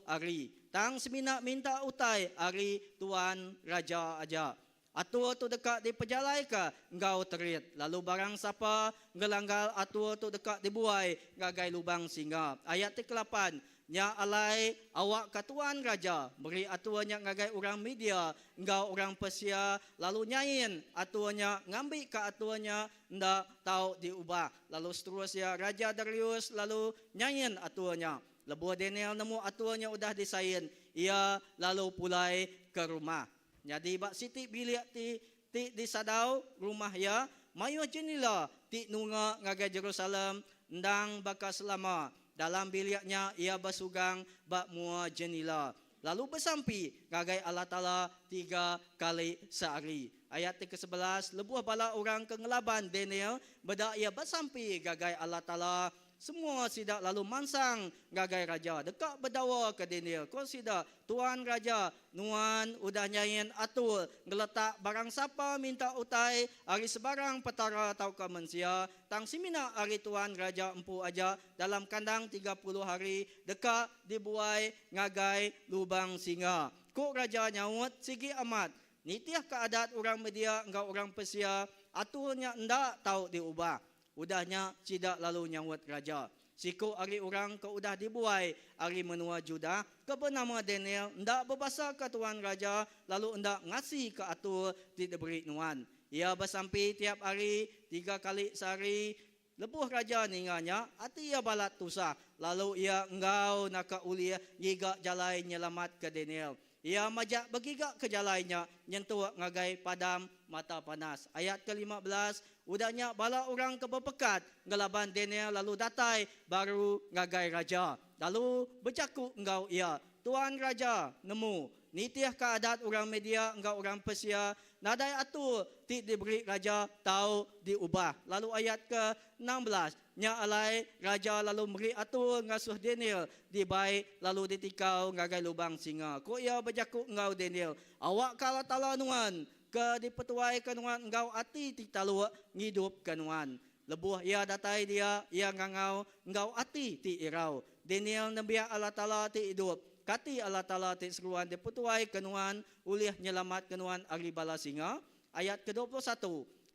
hari tang semina minta utai hari tuan raja aja. Atur tu dekat di pejalai ke engkau terit. Lalu barang siapa ngelanggar atur tu dekat dibuai gagai lubang singa. Ayat ke-8. Nya alai awak katuan raja. Beri aturnya ngagai orang media. Engkau orang Persia. Lalu nyain aturnya. Ngambil ke aturnya. Ndak tahu diubah. Lalu seterusnya Raja Darius lalu nyain aturnya. Lebuh Daniel nemu aturnya udah disain. Ia lalu pulai ke rumah. Jadi bak siti bilik ti di sadau rumah ya mayu jenila ti nunga ngagai Jerusalem ndang baka selama dalam biliknya ia basugang bak mua jenila lalu bersampi ngagai Allah Taala 3 kali sehari. Ayat ke-11 lebuh bala orang ke ngelaban Daniel beda ia bersampi ngagai Allah Taala semua sida lalu mansang gagai raja dekat berdawa ke Daniel. Kau sida tuan raja nuan udah nyain atur ngeletak barang siapa minta utai hari sebarang petara tau ke mensia tang simina hari tuan raja empu aja dalam kandang 30 hari dekat dibuai ngagai lubang singa. Kok raja nyaut sigi amat nitiah keadat orang media engkau orang Persia aturnya ndak tahu diubah. Udahnya tidak lalu nyawat raja. Siku hari orang ke udah dibuai hari menua Juda ke bernama Daniel ndak berbahasa ke tuan raja lalu ndak ngasih ke atur diberi nuan. Ia bersampi tiap hari 3 kali sehari. Lebuh raja ninganya hati ia balat tusah lalu ia engkau nak uliah giga jalai nyelamat ke Daniel. Ia majak bergigak ke jalainya nyentuh ngagai padam mata panas. Ayat ke-15 udahnya bala orang ke berpekat ngelaban Daniel lalu datai baru ngagai raja. Lalu bercaku engkau ia tuan raja nemu nitiah keadat orang media engkau orang Persia nadai atur ti diberi raja tahu diubah. Lalu ayat ke-16 nya alai raja lalu beri atur ngasuh Daniel dibai lalu ditikau ngagai lubang singa. Ko ia berjaku engkau Daniel awak kala tala nuan ke dipetuai kanuan engkau ati ti talu ngidup kanuan. Lebuh ia datai dia ia ngangau engkau ati ti irau. Daniel nabia Allah Taala ti hidup. Kati Allah Taala ti seruan dipetuai kanuan ulih nyelamat kanuan ari bala singa. Ayat ke-21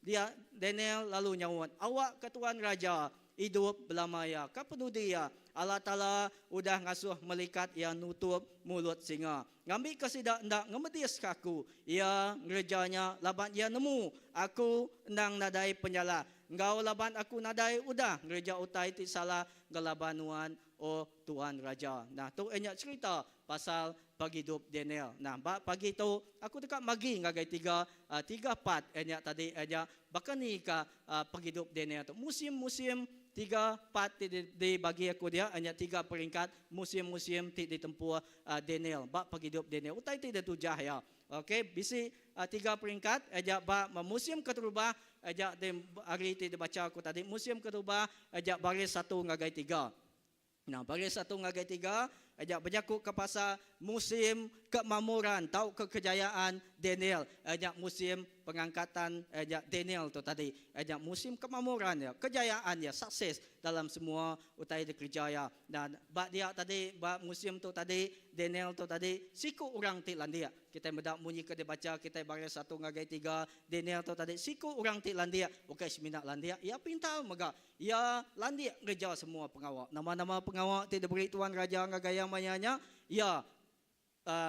dia Daniel lalu nyawat awak ketuan raja hidup belamaya kapenudia Allah Taala udah ngasuh melikat yang nutup mulut singa. Ngambil kesida ndak ngemedis kaku. Ia ngerjanya laban ia nemu aku ndang nadai penyala. Engkau laban aku nadai udah ngerja utai ti salah gelabanuan o tuan raja. Nah tu enyak cerita pasal pagi hidup Daniel. Nah pagi tu aku dekat magi ngagai tiga part enyak tadi enyak bahkan ni ka pagi hidup Daniel tu musim-musim tiga part dibagi aku dia hanya 3 peringkat musim-musim ditempuh Daniel bak penghidup Daniel utai tidak tujah ya. Okey, bisi 3 peringkat ajak bak musim keterubah ajak hari dibaca aku tadi musim keterubah ajak baris 1 ngagai 3. Nah, baris 1 ngagai 3 ajak berjakuk ke pasal musim kemakmuran atau kekejayaan Daniel, ajak musim pengangkatan ajak Daniel tu tadi, ajak musim kemakmuran ya, kejayaan ya, sukses dalam semua utai dikerjaya. Dan bak dia tadi bak musim tu tadi Daniel tu tadi siku orang ti landia. Kita mendak munyi ke dibaca kita baris 1 ngagai 3 Daniel tu tadi siku orang ti landia. Okey seminak landia, ia pintar mega. Ia landia kerja semua pengawal. Nama-nama pengawal ti diberi tuan raja ngagaya mayanya, ya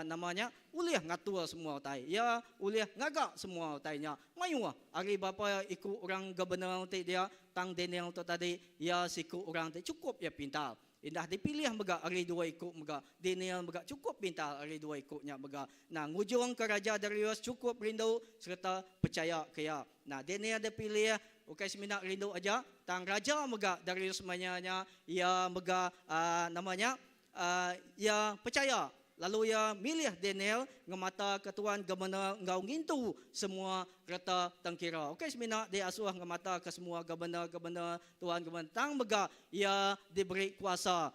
namanya uliah ngatur semua utai. Ya uliah ngagak semua utainya. Mayuah hari bapa ikut orang gubernur ti dia tang Daniel tu tadi, ya siku orang ti cukup ya pintar. Indah dipilih mega hari 2 ikut mega Daniel mega cukup pintar hari 2 ikutnya mega. Nah ngujung ke Raja Darius cukup rindu serta percaya kaya. Nah Daniel dipilih okey seminak rindu aja tang Raja mega Darius semuanya ya mega namanya ya percaya. Lalu ya milih Daniel ngemata ketuan gubernur ngau ngintu semua kereta tengkira. Okey semina dia asuh ngemata ke semua gubernur tuan gubernur tang mega ia diberi kuasa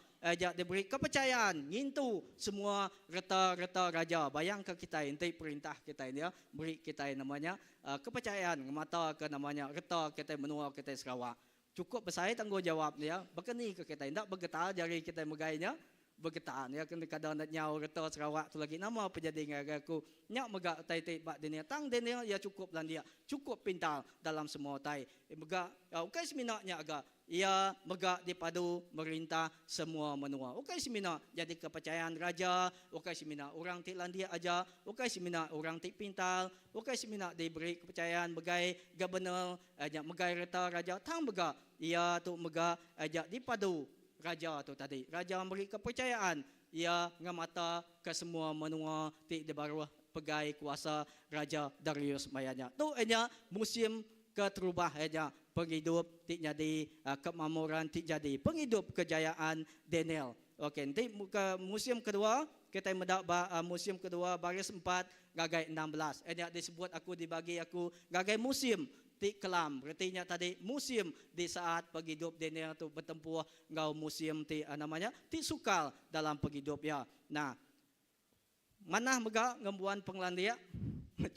diberi kepercayaan ngintu semua reta-reta raja. Bayangkan kita inti perintah kita ini ya, beri kita namanya kepercayaan ngemata ke namanya reta kita menua kita Sarawak. Cukup besar tanggungjawab dia, berkeni ke kita tidak bergetar jari kita megainya. Bergetar ya kadang nak nyau reta Sarawak tu lagi nama penjadi ngagaku nyak mega tai bak Daniel tang Daniel ya cukup lan dia cukup pintar dalam semua tai mega okey seminaknya agak ia mega dipadu merintah semua menua. Okey semina jadi kepercayaan raja, okey semina orang ti lan dia aja, okey semina orang ti pintar, okey semina diberi kepercayaan bagai gubernur ajak megai reta raja tang mega ia tu mega ajak dipadu raja tu tadi. Raja memberi kepercayaan ia ngamata ke semua menua ti di bawah pegai kuasa Raja Darius mayanya. Tu hanya musim keterubah aja penghidup ti jadi kemakmuran ti jadi penghidup kejayaan Daniel. Okey, nanti ke musim kedua kita mendak musim kedua baris 4 gagai 16. Hanya disebut aku dibagi aku gagai musim ti kelam. Artinya tadi musim di saat penghidup Daniel tu bertempuh ngau musim ti namanya ti sukal dalam penghidup ya. Nah, mana mega ngembuan penglandia?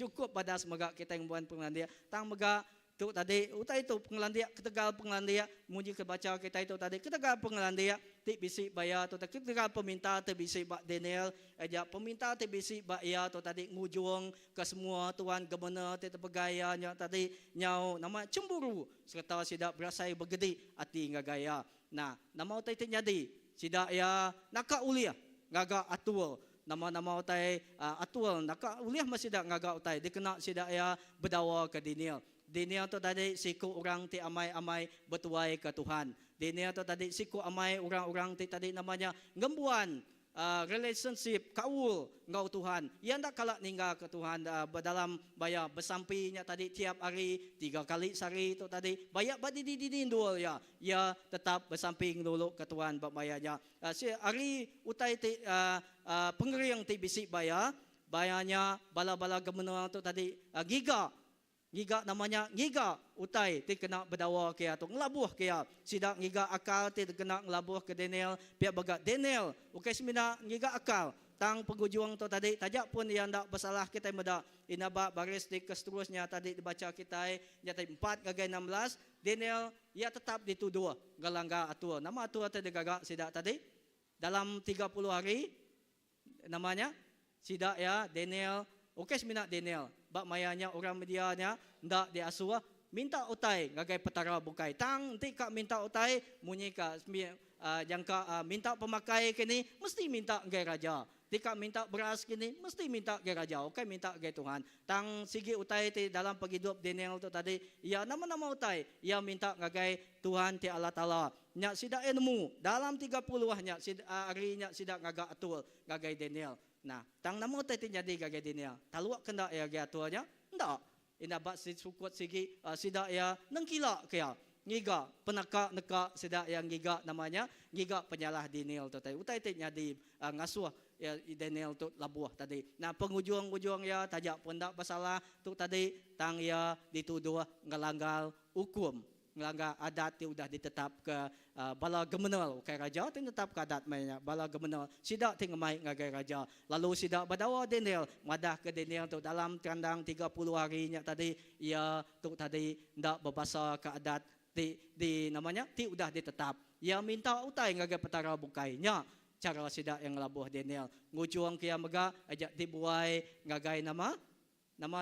Cukup pada semega kita ngembuan penglandia. Tang mega tu tadi utai itu penglandia ketegal penglandia muji kebaca kita itu tadi ketegal penglandia ti bisi baya tu tadi ketegal peminta ti bisi bak Daniel aja peminta ti bisi bak ya tu tadi ngujung ke semua tuan gubernur ti terpegayanya tadi nyau nama cemburu serta sidak berasai begedi ati ngagaya. Nah nama utai ti jadi sidak ya naka uliah ngaga atul nama-nama utai atul naka uliah masih dak ngaga utai dikena sidak ya berdawa ke Daniel. Daniel tu tadi siku orang ti amai-amai bertuai ke Tuhan. Daniel tu tadi siku amai orang-orang ti tadi namanya ngembuan relationship kaul ngau Tuhan. Ia ndak kalak ninggal ke Tuhan dalam baya bersampinya tadi tiap hari 3 kali sehari tu tadi bayak badi didindul ya. Ia tetap bersamping dulu ke Tuhan bab bayanya. Si hari utai ti pengering ti bisik bayanya bala-bala gubernur tu tadi Giga namanya giga utai ti kena berdawa kia tu ngelabuh kia sidak giga akal ti kena ngelabuh ke Daniel pihak bagat Daniel okey semina giga akal tang pengujuang tu tadi tajak pun yang ndak bersalah kita meda inaba baris di seterusnya tadi dibaca kita nyata 4 gagai 16 Daniel ia tetap dituduh galangga atur nama atur tadi gagak sidak tadi dalam 30 hari namanya sidak ya Daniel okey semina Daniel bak mayanya orang medianya ndak diasuh minta utai ngagai petara bukai tang nanti kak minta utai munyi kak jangka minta pemakai kini mesti minta gai raja tika minta beras kini mesti minta gai raja okey minta gai Tuhan tang sigi utai ti dalam penghidup Daniel tu tadi ya nama-nama utai ia minta ngagai Tuhan ti Allah Taala nya sidak nemu dalam 30 nya hari nya sidak ngaga atul ngagai Daniel. Nah, tang namo tadi jadi gagai Daniel. Taluak kena ya gaya tuanya? Ndak. Ina bak sukut sigi sida ya nengkila kaya. ngiga penaka sida yang ngiga namanya ngiga penyalah Daniel tu tadi utai tanya di ngasuh ya Daniel tu labuh tadi. Nah penghujung ya tajak pun tak masalah tu tadi tang ya dituduh ngelanggar hukum, ngelanggar adat yang sudah ditetap ke bala gemenal kai raja tu tetap ke adat mainnya bala gemenal sidak ting mai ngagai raja. Lalu sidak badawa Daniel madah ke Daniel tu dalam kandang 30 harinya tadi ia tu tadi ndak berbahasa ke adat di namanya ti udah ditetap. Ia minta utai ngagai petara bukainya cara sidak yang labuh Daniel. Ngujuang kia mega ajak dibuai ngagai nama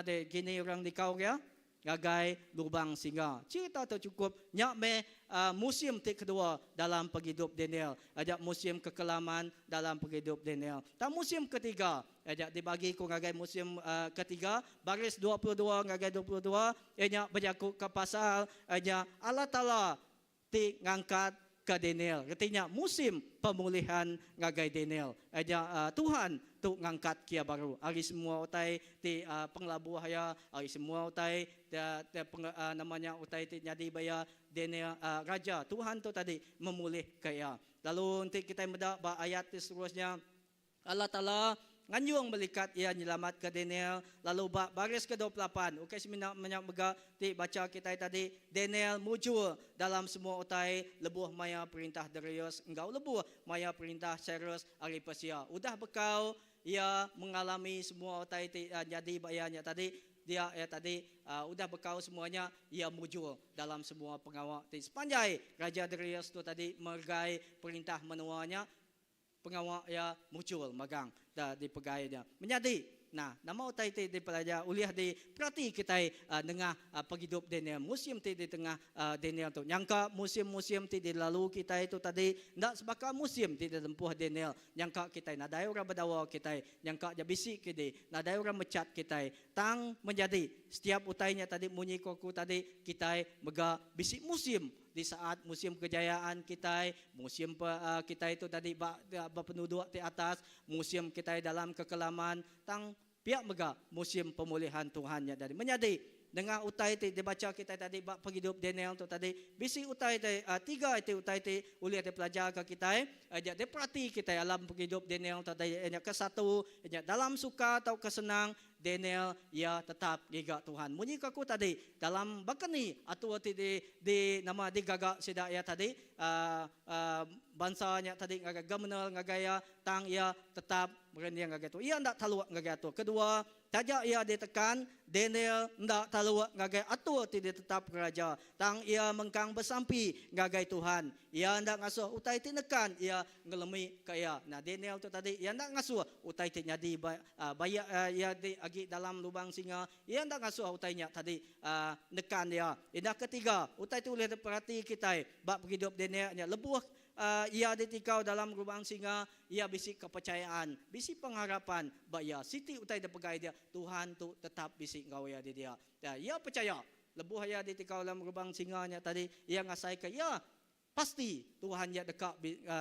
de gini orang di kau ya ngagai lubang singa. Cerita tu cukup nyak me musim kedua dalam penghidup Daniel. Ajak musim kekelaman dalam penghidup Daniel. Dan musim ketiga ajak dibagi ku ngagai musim ketiga baris 22 ngagai 22 ianya berjakuk ke pasal ajak Allah Taala ti ngangkat ke Daniel. Artinya musim pemulihan ngagai Daniel. Aja Tuhan tu ngangkat kia baru. Hari semua utai ti penglabuh ya, hari semua utai namanya utai ti jadi baya Daniel raja. Tuhan tu tadi memulih kaya. Lalu nanti kita mendak ayat seterusnya Allah Taala nganyung melikat ia nyelamat ke Daniel. Lalu baris ke-28 okey semina menyamega ti baca kita tadi Daniel muncul dalam semua utai lebuh maya perintah Darius engkau lebuh maya perintah Cyrus ahli Persia. Udah bekau ia mengalami semua utai ti jadi bayanya tadi dia tadi udah bekau semuanya ia muncul dalam semua pengawal ti sepanjang Raja Darius tu tadi mergai perintah menuanya pengawal ya muncul magang di pegawainya menjadi nah nama utai ti di pelajar uliah di perhati kita tengah penghidup Daniel musim ti di tengah Daniel tu nyangka musim ti di lalu kita itu tadi ndak sebaka musim ti di tempuh Daniel nyangka kita nadai orang berdawa kita nyangka ja bisik kita nadai orang mecat kita tang menjadi setiap utainya tadi munyi koku tadi kita mega bisik musim di saat musim kejayaan kita, musim kita itu tadi berpenduduk di atas, musim kita dalam kekelaman, tang pihak mega musim pemulihan Tuhannya dari menjadi dengan utai ti dibaca kita tadi bab penghidup Daniel tu tadi bisi utai ti tiga itu utai ti uli ada pelajar ke kita aja diperhati kita dalam penghidup Daniel tadi ke satu dalam suka atau kesenang Daniel ia tetap giga Tuhan. Munyi kaku tadi dalam bakani atau di nama digagak sida ya tadi bansanya tadi ngagak gamenal ngagaya tang ia tetap berendang ngagak tu. Ia ndak talu ngagak tu. Kedua, tajak ia ditekan Daniel ndak talu ngagak atu tidak tetap raja. Tang ia mengkang bersampi ngagak Tuhan. Ia ndak ngasuh utai tinekan ia ngelemi kaya. Nah Daniel tu tadi ia ndak ngasuh utai ti nyadi bayak ia di agi dalam lubang singa. Ia ndak ngasuh utainya tadi nekan dia. Indah ketiga, utai tu boleh perhati kita bab hidup Daniel nya lebuh ia ditikau dalam lubang singa, ia bisik kepercayaan, bisik pengharapan, bahaya siti utai depegai dia, Tuhan tu tetap bisik kau ya di dia. Ia percaya, lebuh ia ditikau dalam lubang singanya tadi, ia ngasai ke, ya pasti Tuhan ya dekat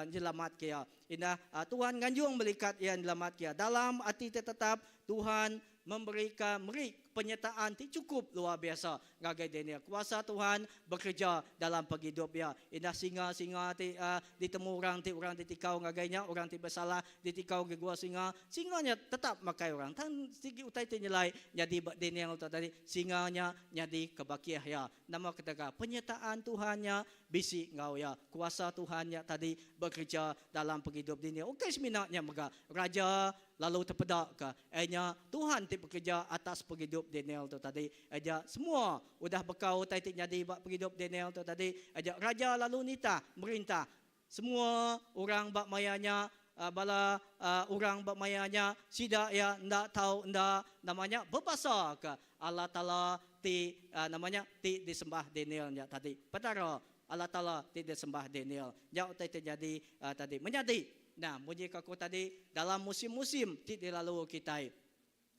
jelamat kia. Indah Tuhan nganjung melikat ia jelamat kia. Dalam hati tetap Tuhan memberikan penyertaan ti cukup luar biasa ngagai Daniel. Kuasa Tuhan bekerja dalam penghidup dia. Indah singa ditemu orang ditikau ngagainya, orang ti bersalah ditikau ke gua singanya tetap makai orang. Tan sigi utai ti nyelai jadi Daniel tadi singanya jadi kebakiah ya. Nama ketika penyertaan Tuhannya bisi ngau ya. Kuasa Tuhannya tadi bekerja dalam penghidup Daniel. Okey seminarnya mega raja lalu terpedak ke Tuhan ti bekerja atas penghidup Daniel tu tadi aja semua udah bekau tai ti jadi bak penghidup Daniel tu tadi aja raja lalu nita merintah semua orang bak mayanya bala orang bak mayanya sida ya ndak tahu ndak namanya berbahasa ke Allah Taala ti namanya ti disembah Daniel nya tadi petara Allah Taala ti disembah Daniel jauh tai terjadi tadi menjadi. Nah, bunyi kaku tadi dalam musim-musim tidak lalu kita.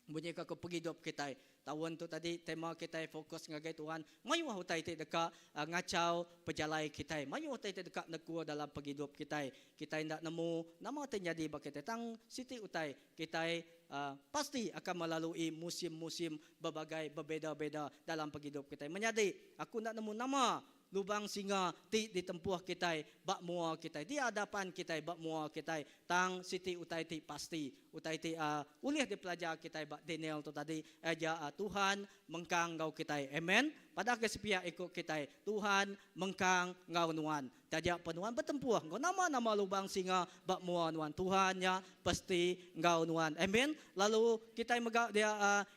Bunyi kaku penghidup kita. Tahun tu tadi tema kita fokus ngagai Tuhan. Mayu hutai ti dekat ngacau pejalai kita. Mayu hutai ti dekat neku dalam penghidup kita. Kita tidak nemu nama terjadi bagi kita. Tang siti utai kita pasti akan melalui musim-musim berbagai berbeza-beza dalam penghidup kita. Menjadi aku nak nemu nama lubang singa ti ditempuh kita bak mua kita di hadapan kita bak mua kita tang siti utai ti pasti utai ti ulih dipelajar kita bak Daniel tu tadi aja Tuhan mengkang ngau kita. Amen. Pada kesepiak ikut kita Tuhan mengkang ngau nuan. Tajak penuan bertempuh ngau nama lubang singa bak mua nuan Tuhannya pasti ngau nuan. Amen. Lalu kita mega dia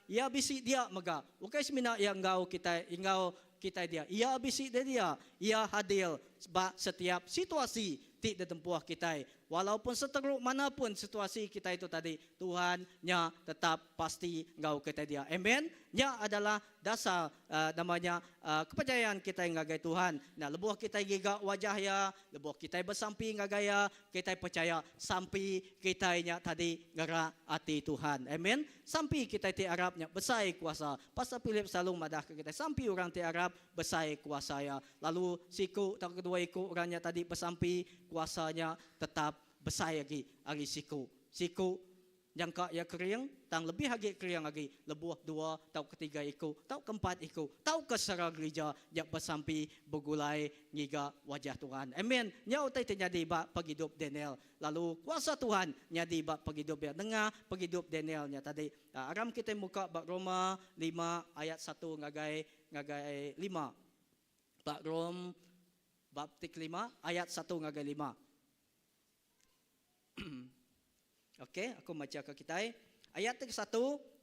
ya bisi dia mega. Bukan semina yang ngau kita ingau kita dia. Ia bisi dia. Ia hadir sebab setiap situasi ti ditempuh kita. Walaupun seteruk manapun situasi kita itu tadi, Tuhannya tetap pasti ngau kita dia. Amen. Nya adalah dasar namanya kepercayaan kita ngagai Tuhan. Nah, lebuh kita giga wajah ya, lebuh kita bersampi ngagaya, kita percaya sampai kita nya tadi ngara hati Tuhan. Amen. Sampai kita ti Arabnya besai kuasa. Pastor Philip selalu madah ke kita. Sampai orang ti Arab besai kuasa ya. Lalu siku tak kedua iku orangnya tadi bersampi kuasanya tetap besar lagi siku yang ya kering tang lebih lagi kering lagi lebuh dua tau ketiga iku tau keempat iku tau kesara gereja yang bersampi bergulai ngiga wajah Tuhan. Amen. Nya utai terjadi bak paghidup Daniel. Lalu kuasa Tuhan nyadi bak paghidup dia dengar paghidup Danielnya tadi. Aram kita muka bak Roma 5 ayat 1 ngagai 5. Bak Rom bab 5 ayat 1 ngagai 5. Okey, aku baca ke kita. Ayat 1,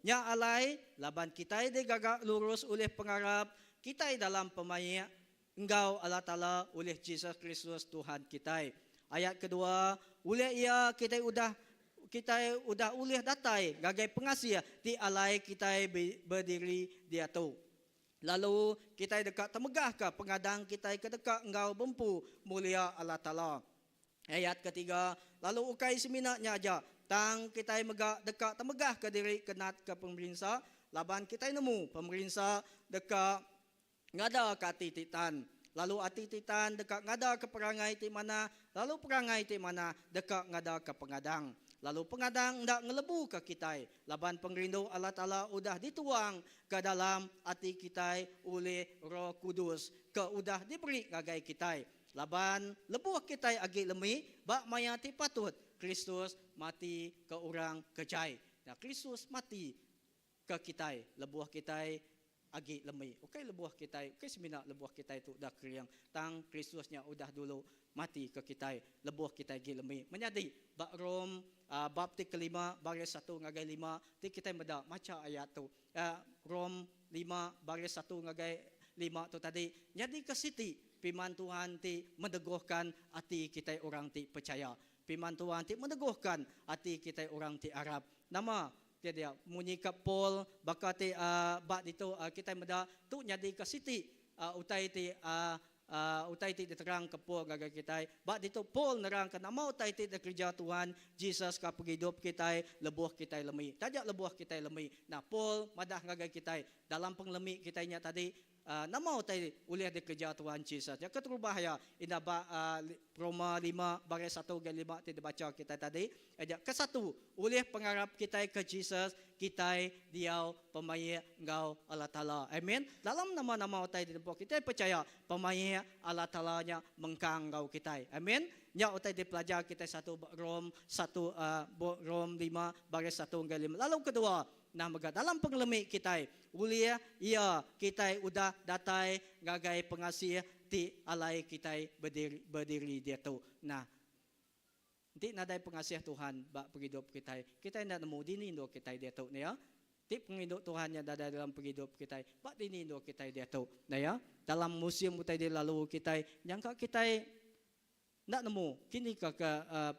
nya alai laban kita digagak lurus oleh pengarap kita dalam pemaya engkau Allah Taala oleh Jesus Kristus Tuhan kita. Ayat kedua, oleh ia kita udah oleh datai gagai pengasih di alai kita berdiri dia tu. Lalu kita dekat temegah ke pengadang kita ke dekat engkau bempu mulia Allah Taala. Ayat ketiga, lalu ukai seminatnya aja. Tang kita dekat temegah ke diri kenat ke pemerintah. Laban kita nemu pemerintah dekat ngada ke atititan. Lalu atititan dekat ngada ke perangai ti mana. Lalu perangai ti mana dekat ngada ke pengadang. Lalu pengadang ndak ngelebu ke kita. Laban pengrindu Allah Ta'ala udah dituang ke dalam hati kita oleh Roh Kudus. Ke udah diberi ngagai kita. Laban lebuh kita agi lemi bak mayati patut Kristus mati ke orang kejai. Nah, Kristus mati ke kita, lebuh kita agi lemi. Okey lebuh kita, okey semina lebuh kita itu dah kriang. Tang Kristusnya udah dulu mati ke kita, lebuh kita agi lemi. Menjadi bak Rom bab kelima baris 1 ngagai 5, ti kita meda maca ayat tu. Rom 5 baris 1 ngagai 5 tu tadi. Jadi ke siti firman Tuhan ti mendeguhkan hati kita orang ti percaya. Firman Tuhan ti mendeguhkan hati kita orang ti Arab. Nama dia munyikap Paul bakati bak itu kita meda tu jadi ke siti utai ti diterang ke Paul gaga kita. Bak itu Paul nerang ke nama utai ti kerja Tuhan Jesus ka paghidup kita lebuh kita lemi. Tajak lebuh kita lemi. Nah Paul madah gaga kita dalam penglemi kita nya tadi nama utai ulih dikerja Tuhan Jesus. Ya keterubah ya inaba Roma 5 baris 1 ke 5 tidak baca kita tadi. Ke satu ulih pengarap kita ke Jesus kita diau pemaya engkau Allah Taala. Amin. Dalam nama-nama utai di tempat kita percaya pemaya Allah Taala nya mengkang engkau kita. Amin. Nya utai dipelajar kita satu Rom 5 baris 1 ke 5. Lalu kedua nah mega dalam pengelemi kita ulia ia kita udah datai gagai pengasih ti alai kita berdiri dia tu. Nah nanti nadai pengasih Tuhan bak penghidup kita ndak nemu dini ndo kita dia tu ya. Ti penghidup Tuhannya ada dalam penghidup kita bak dini ndo kita dia tu nah ya. Dalam musim utai dia lalu kita nyangka kita ndak nemu kini ke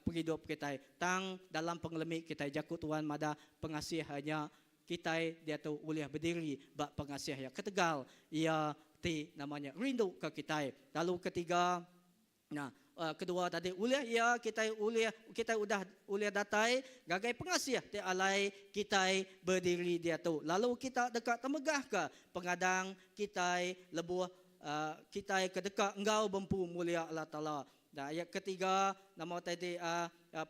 penghidup kita tang dalam pengelemi kita jakut Tuhan mada pengasih hanya kita dia tu boleh berdiri bak pengasih ya ketegal ia ti namanya rindu ke kita. Lalu ketiga nah kedua tadi uliah ya kita udah uliah datai gagai pengasih ti alai kita berdiri dia tu. Lalu kita dekat temegah ke pengadang kita lebuh kita ke dekat engkau bempu mulia Allah Taala. Dan ayat ketiga nama tadi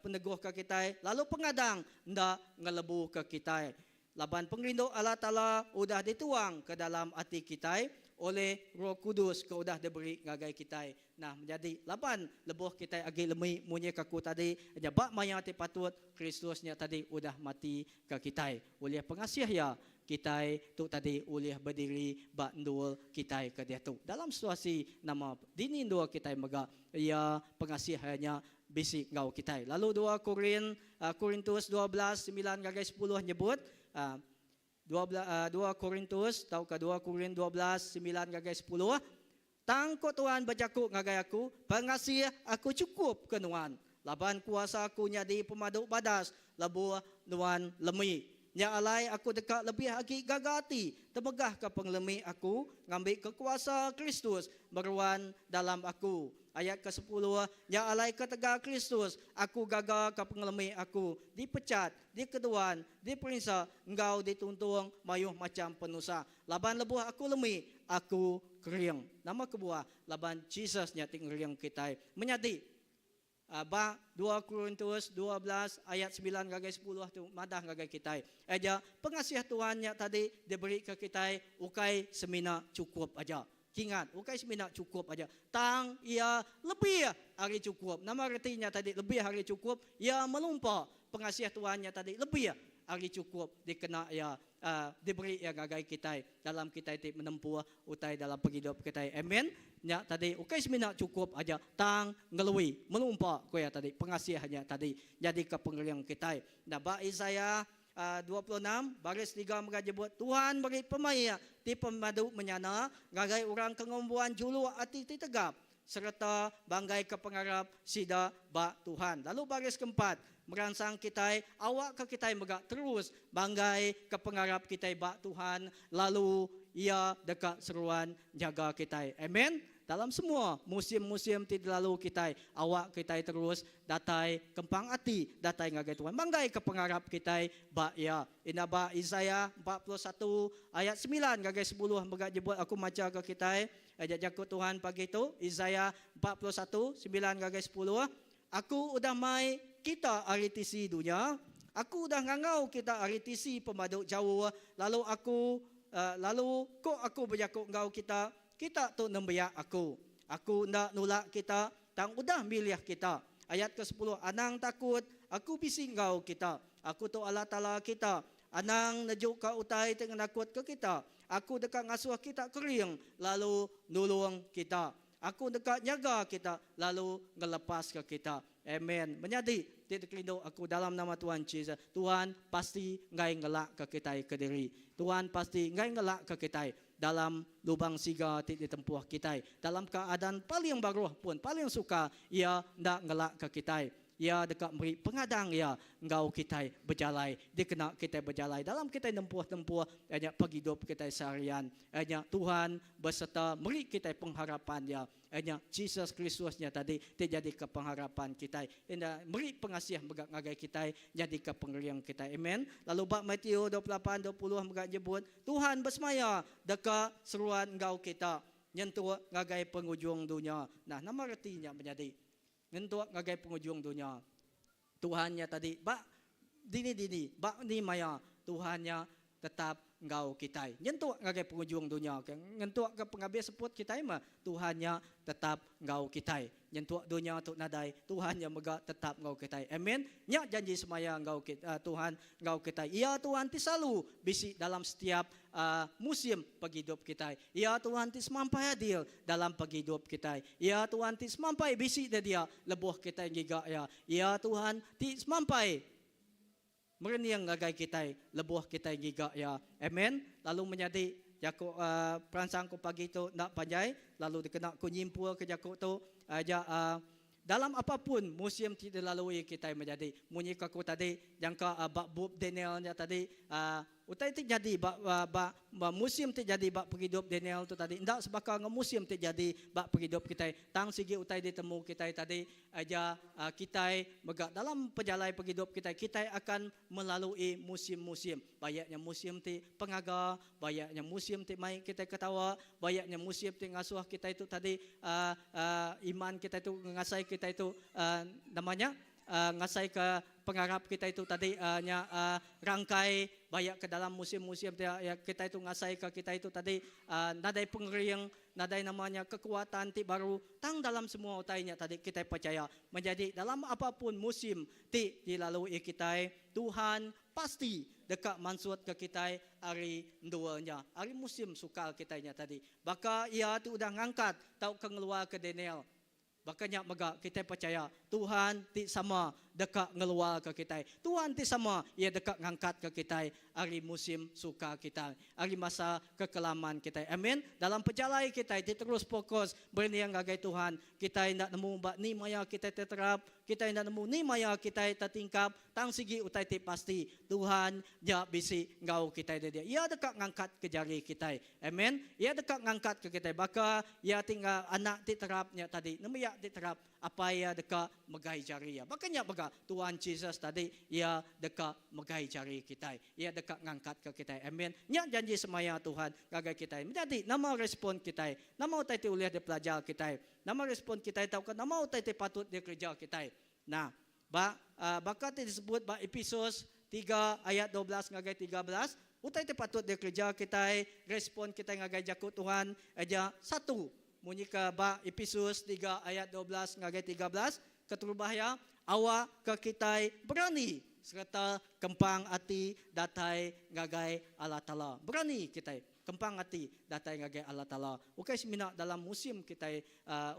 peneguh ke kita lalu pengadang ndak ngelebu ke kita. Laban pengrindu Allah Ta'ala udah dituang ke dalam hati kita. oleh Roh Kudus ke udah diberi ngagai kita. Nah menjadi laban lebuh kita agi lemi munye kaku tadi nya bak maya ti patut Kristusnya tadi udah mati ke kita. Oleh pengasih ya kita tu tadi oleh berdiri bak ndul kita ke dia tu. Dalam situasi nama dini ndul kita maga ya pengasih hanya bisi ngau kita. Lalu 2 Korintus 12 9 ngagai 10 nyebut 2 Korintus tau ke 2 Korintus 12 9 ngagai 10 tangko Tuhan bajaku ngagai aku pengasih aku cukup ke Tuhan laban kuasa aku nyadi pemaduk badas labu Tuhan lemi nya alai aku dekat lebih lagi gagati temegah ke penglemi aku ngambil kekuasa Kristus beruan dalam aku. Ayat ke-10, nya alai ketega Kristus, aku gagal ke pengelemi aku, dipecat, dikeduan, diperiksa, engkau dituntung, mayuh macam penusa. Laban lebuh aku lemi, aku kering. Nama kebuah, laban Jesus nyating kering kita. Menyati, 2 Korintus 12 ayat 9 gagai 10 tu madah gagai kita. Aja pengasih Tuhannya tadi diberi ke kita, ukai semina cukup aja. Ingat, ukai semina cukup aja. Tang ia lebih hari cukup. Nama artinya tadi lebih hari cukup. Ia melumpah pengasih Tuhannya tadi lebih hari cukup dikena ya diberi ya gagai kita dalam kita itu menempuh utai dalam penghidup kita. Amen. Ya tadi ukai semina cukup aja. Tang ngelui melumpah ko ya tadi pengasih hanya tadi jadi ke pengeriang kita. Nah ba Isaya 26 baris 3 mengajebuat Tuhan bagi pemaya ti pemadu menyana gagai orang kengombuan julu ati ti tegap serta banggai ke pengarap sida ba Tuhan. Lalu baris keempat merangsang kita awak ke kita megak terus banggai ke pengarap kita ba Tuhan lalu ia dekat seruan jaga kita. Amen. Dalam semua musim-musim tidak lalu kita awak kita terus datai kempang ati datai ngagai Tuhan banggai ke pengarap kita ba ya inaba Isaya 41 ayat 9 ngagai 10 megak jebut aku maca ke kita ajak jaku Tuhan pagi itu Isaya 41 9 ngagai 10 aku udah mai kita aritisi dunia aku udah ngangau kita aritisi pemaduk jauh lalu kok aku berjaku ngau kita tu nembiak aku ndak nolak kita tang udah milih kita. Ayat ke-10 anang takut aku bising kau kita aku tu Allah Taala kita anang najuk ka utai dengan nakut ke kita aku dekat ngasuh kita kering lalu nulung kita aku dekat nyaga kita lalu ngelepas ke kita. Amen. Menyadi titik rindu aku dalam nama Tuhan Yesus. Tuhan pasti ngai ngelak ke kita ke diri. Tuhan pasti ngai ngelak ke kita dalam lubang siga titik tempuh kita. Dalam keadaan paling baruh pun paling suka ia ndak ngelak ke kita. Ia dekat beri pengadang ya engkau kita berjalai dikena kita berjalai dalam kita nempuh hanya penghidup kita seharian hanya Tuhan beserta beri kita pengharapan ya hanya Jesus Kristusnya tadi terjadi ke pengharapan kita indah beri pengasih megak ngagai kita jadi ke pengeriang kita. Amen. Lalu bab Matius 28 20 megak jebut Tuhan bersemaya dekat seruan engkau kita nyentuh ngagai penghujung dunia. Nah nama artinya menjadi ngentuk ngagai penghujung dunia. Tuhannya tadi bak dini bak ni maya Tuhannya tetap engkau kita. Nyentuk ngagai penghujung dunia. Ngentuk ke pengabih seput kita mah Tuhannya tetap engkau kita. Nyentuk dunia untuk nadai Tuhannya mega tetap engkau kita. Amen. Nya janji semaya engkau kita Tuhan engkau kita. Ya Tuhan ti selalu bisi dalam setiap musim penghidup kita. Ya Tuhan ti semampai adil dalam penghidup kita. Ya Tuhan ti semampai bisi dia lebuh kita giga ya. Ya Tuhan ti semampai mereniang ngagai kita lebuh kita giga ya. Amen. Lalu menjadi jaku peransang ku pagi tu nak panjai lalu dikena ku nyimpul ke jaku tu aja dalam apapun musim tidak lalui kita menjadi munyi kaku tadi jangka bab Bob Danielnya tadi utai terjadi bab musim terjadi bab penghidup Daniel tu tadi ndak sebakal musim terjadi bab penghidup kita tang sigi utai ditemu kita tadi aja kita megak dalam perjalanan penghidup kita akan melalui musim-musim bayaknya musim ti pengaga bayaknya musim ti mai kita ketawa bayaknya musim ti ngasuh kita itu tadi iman kita itu ngasai kita itu namanya ngasai ke pengarap kita itu tadi rangkai banyak ke dalam musim-musim kita itu ngasai ke kita itu tadi nadai pengering, nadai namanya kekuatan ti baru tang dalam semua utainya tadi kita percaya menjadi dalam apapun musim ti dilalui kita Tuhan pasti dekat mansut ke kita hari duanya hari musim sukal kitanya tadi baka ia tu udah ngangkat tau keluar ke Daniel. Bakanya maga kita percaya Tuhan ti sama dekat ngeluar ke kita. Tuhan ti sama ia dekat ngangkat ke kita hari musim suka kita, hari masa kekelaman kita. Amin. Dalam perjalanan kita terus fokus berniang gagai Tuhan. Kita hendak nemu ni maya kita terap, kita hendak nemu ni maya kita tertingkap. Tang segi utai ti pasti Tuhan ja bisi ngau kita dia. Ia dekat ngangkat ke jari kita. Amin. Ia dekat ngangkat ke kita. Baka ia tinggal anak ti terapnya tadi. Namanya diterap apa ia dekat megai jari ya. Makanya baga Tuhan Yesus tadi ia dekat megai jari kita. Ia dekat ngangkat ke kita. Amin. Nya janji semaya Tuhan gagai kita. Menjadi nama respon kita. Nama utai ti uliah di pelajar kita. Nama respon kita tahu kan nama utai ti patut di kerja kita. Nah, baka ti disebut ba Efesus 3 ayat 12 ngagai 13. Utai ti patut di kerja kita. Respon kita ngagai jaku Tuhan aja satu. Munyi ke ba Efesus 3 ayat 12 ngagai 13 keturubahaya awak ke kita berani serta kempang hati datai ngagai Allah Taala berani kita kempang hati datai ngagai Allah Taala ukai semina dalam musim kita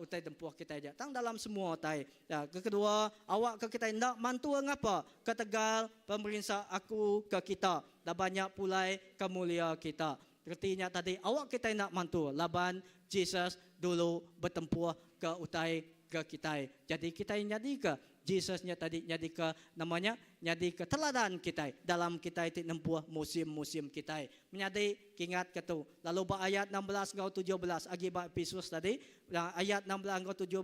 utai tempuh kita aja tang dalam semua tai ya kedua awak ke kita ndak mantu ngapa ketegal pemerintah aku ke kita dah banyak pulai kemulia kita. Artinya tadi awak kita nak mantu laban Jesus dulu bertempur ke utai ke kita. Jadi kita nyadi ke Jesusnya tadi nyadi ke namanya nyadi ke teladan kita dalam kita itu nempuh musim-musim kita. Menyadi ingat ke tu. Lalu ba ayat 16 ngau 17 agi ba Efesus tadi ayat 16 ngau 17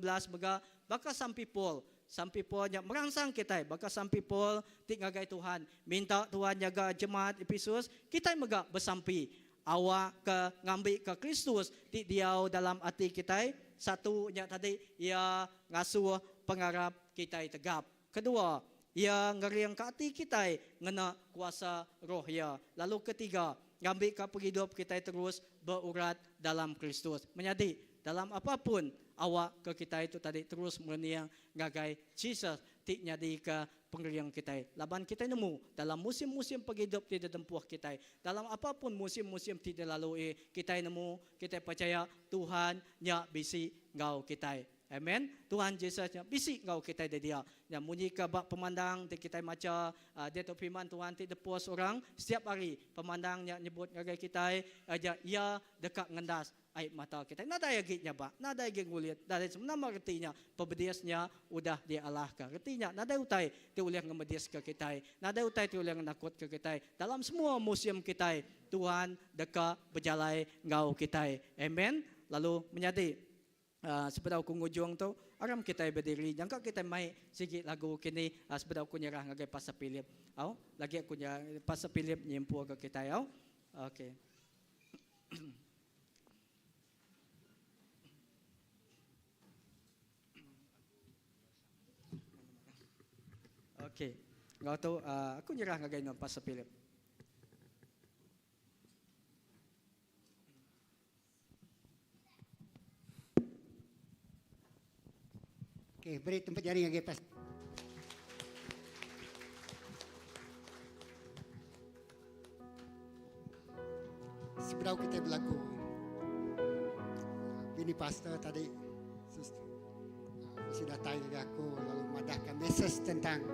baka sampai Paul nya merangsang kita baka sampai Paul tik ngagai Tuhan minta Tuhan jaga jemaat Efesus kita mega bersampi awak ke ngambil ke Kristus di diau dalam hati kita satunya tadi ia ngasuh pengarap kita tegap kedua ia ngeriang ke hati kita ngena kuasa roh ya lalu ketiga ngambil ke hidup kita terus berurat dalam Kristus menjadi dalam apapun awak ke kita itu tadi terus meniang ngagai Jesus tik nyadi ke pengeriang kita. Laban kita nemu dalam musim-musim penghidup tidak tempuh kita. Dalam apapun musim-musim tidak lalui kita nemu kita percaya Tuhan nya bisi ngau kita. Amen. Tuhan Yesus nya bisi ngau kita dia. Yang munyi ke bab pemandang kita maca dia tu firman Tuhan ti depus orang setiap hari pemandangnya nyebut ngagai kita aja ia dekat ngendas air mata kita. Nada yagitnya ba, nada yagit ngulit. Dari semua artinya pembediasnya udah dialahkan. Artinya nada utai ti uliang ngemedias ke kita. Nada utai ti uliang nakut ke kita. Dalam semua musim kita Tuhan dekat berjalai ngau kita. Amen. Lalu menjadi sebedah aku ngujung tu aram kita berdiri jangka kita mai sikit lagu kini sebedah aku nyerah ngagai Pastor Philip. Au lagi aku nyerah Pastor Philip nyempu ke kita au. Okey. Okey. Ngau tu aku nyerah ngagai no Pastor Philip. Okey, beri tempat jaring lagi pas. Sebelum kita berlaku, bini pastor tadi mesti datang ke aku lalu madahkan mesej tentang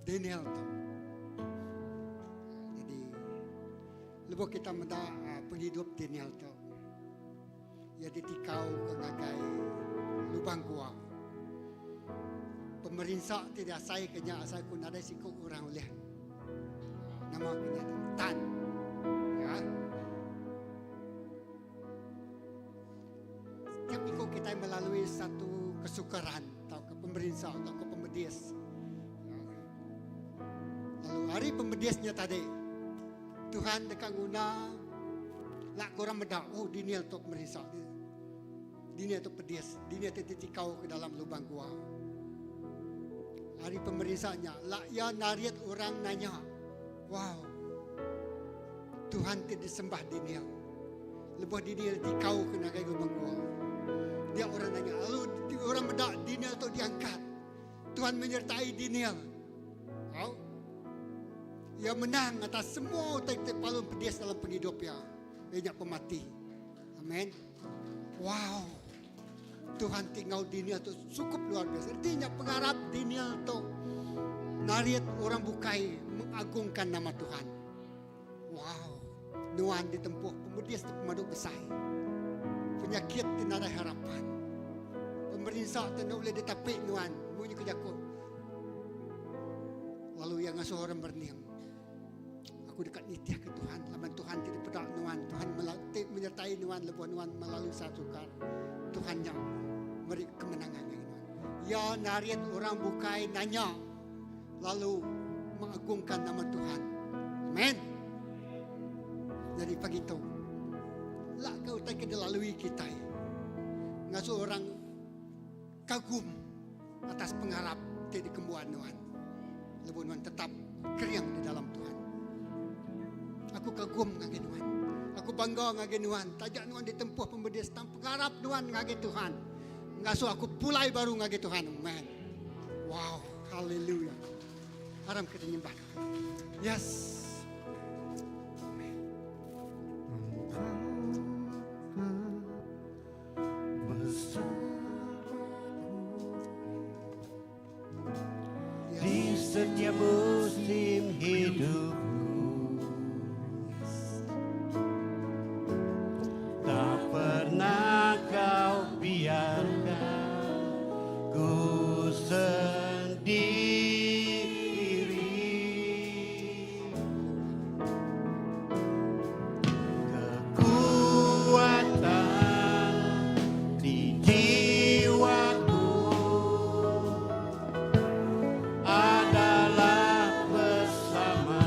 Daniel tu. Jadi, lepas kita mendak penghidup Daniel tu, ia ditikau ke ngagai lubang gua. Pemerintah tidak saya kenya asal pun ada sikuk orang oleh nama kenya Tan. Ya. Setiap minggu kita melalui satu kesukaran atau ke pemerintah atau ke pembedias. Ya. Lalu hari pembediasnya tadi Tuhan dekat guna lak korang medak Daniel tu pemerintah. Dunia itu pedis, dunia itu titikau ke dalam lubang gua. hari pemeriksaannya, lah ya nariat orang nanya, wow, Tuhan tidak disembah Daniel, lepas Daniel dikau kena kayak bangkuang. Dia orang nanya, lalu orang bedak Daniel tu diangkat, Tuhan menyertai Daniel. Oh, ia menang atas semua tiap-tiap palung pedis dalam penghidupan banyak pemati. Amin. Wow, Tuhan tinggal Daniel tu cukup luar biasa. Artinya pengharap Daniel tu nariat orang bukai mengagungkan nama Tuhan. Wow, Nuan ditempuh pemedis tu pemaduk besar. Penyakit tidak ada harapan. Pemerintah tidak boleh ditapik Nuan, bunyi kejakut. Lalu yang ngasuh orang berniam, aku dekat nitiah ke Tuhan. Laman Tuhan tidak pedak Nuan, Tuhan menyertai Nuan, lebuh Nuan melalui satu sukar. Tuhan yang beri kemenangan yang Nuan. Ya nariat orang bukai nanya, lalu mengagungkan nama Tuhan. Amin. Jadi pagi itu, lah kau tak kena lalui kita. Ngasuh orang kagum atas pengharap tidak kembuan Nuan. Lebuh Nuan tetap keriang di dalam Tuhan. Aku kagum ngage Nuan. Aku bangga ngage Nuan. Tajak Nuan ditempuh pembedis tanpa pengharap Nuan ngage Tuhan. Ngasuh aku pulai baru ngage Tuhan. Amen. Wow, haleluya. Haram kita nyembah. Yes. Di setiap musim hidupku, tak pernah kau biarkan ku sendiri. Kekuatan di jiwaku adalah bersama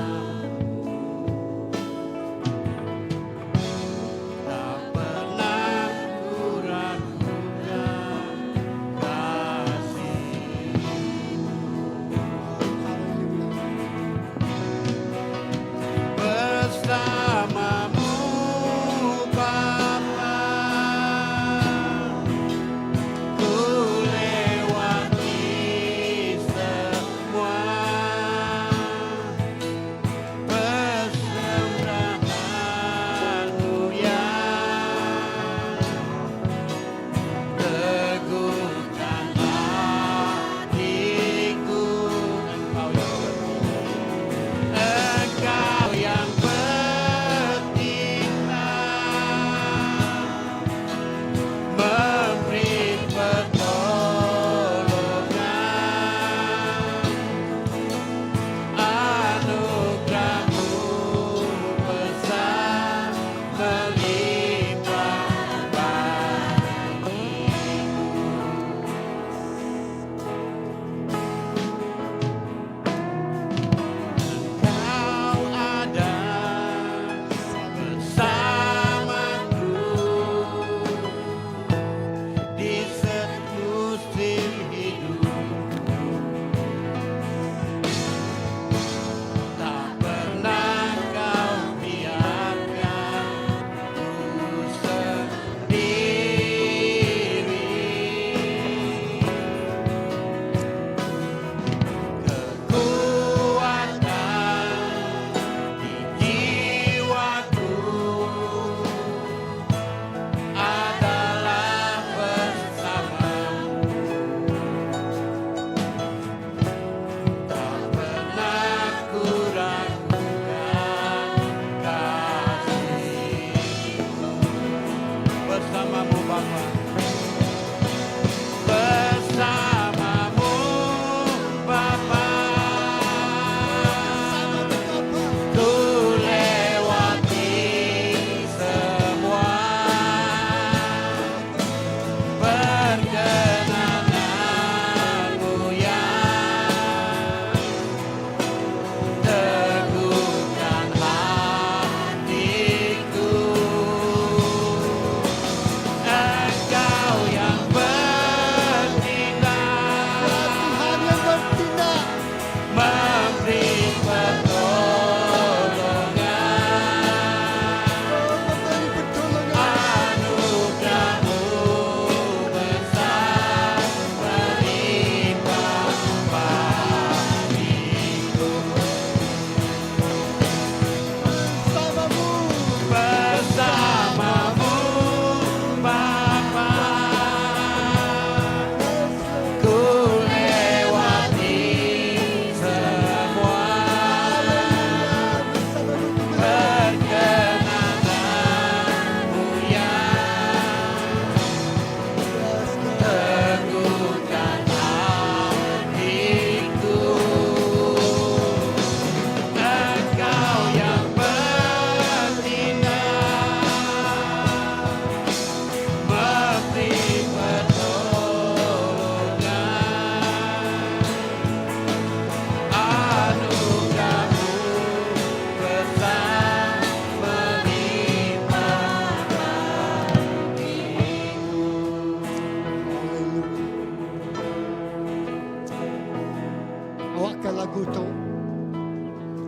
Awak ke lagu tu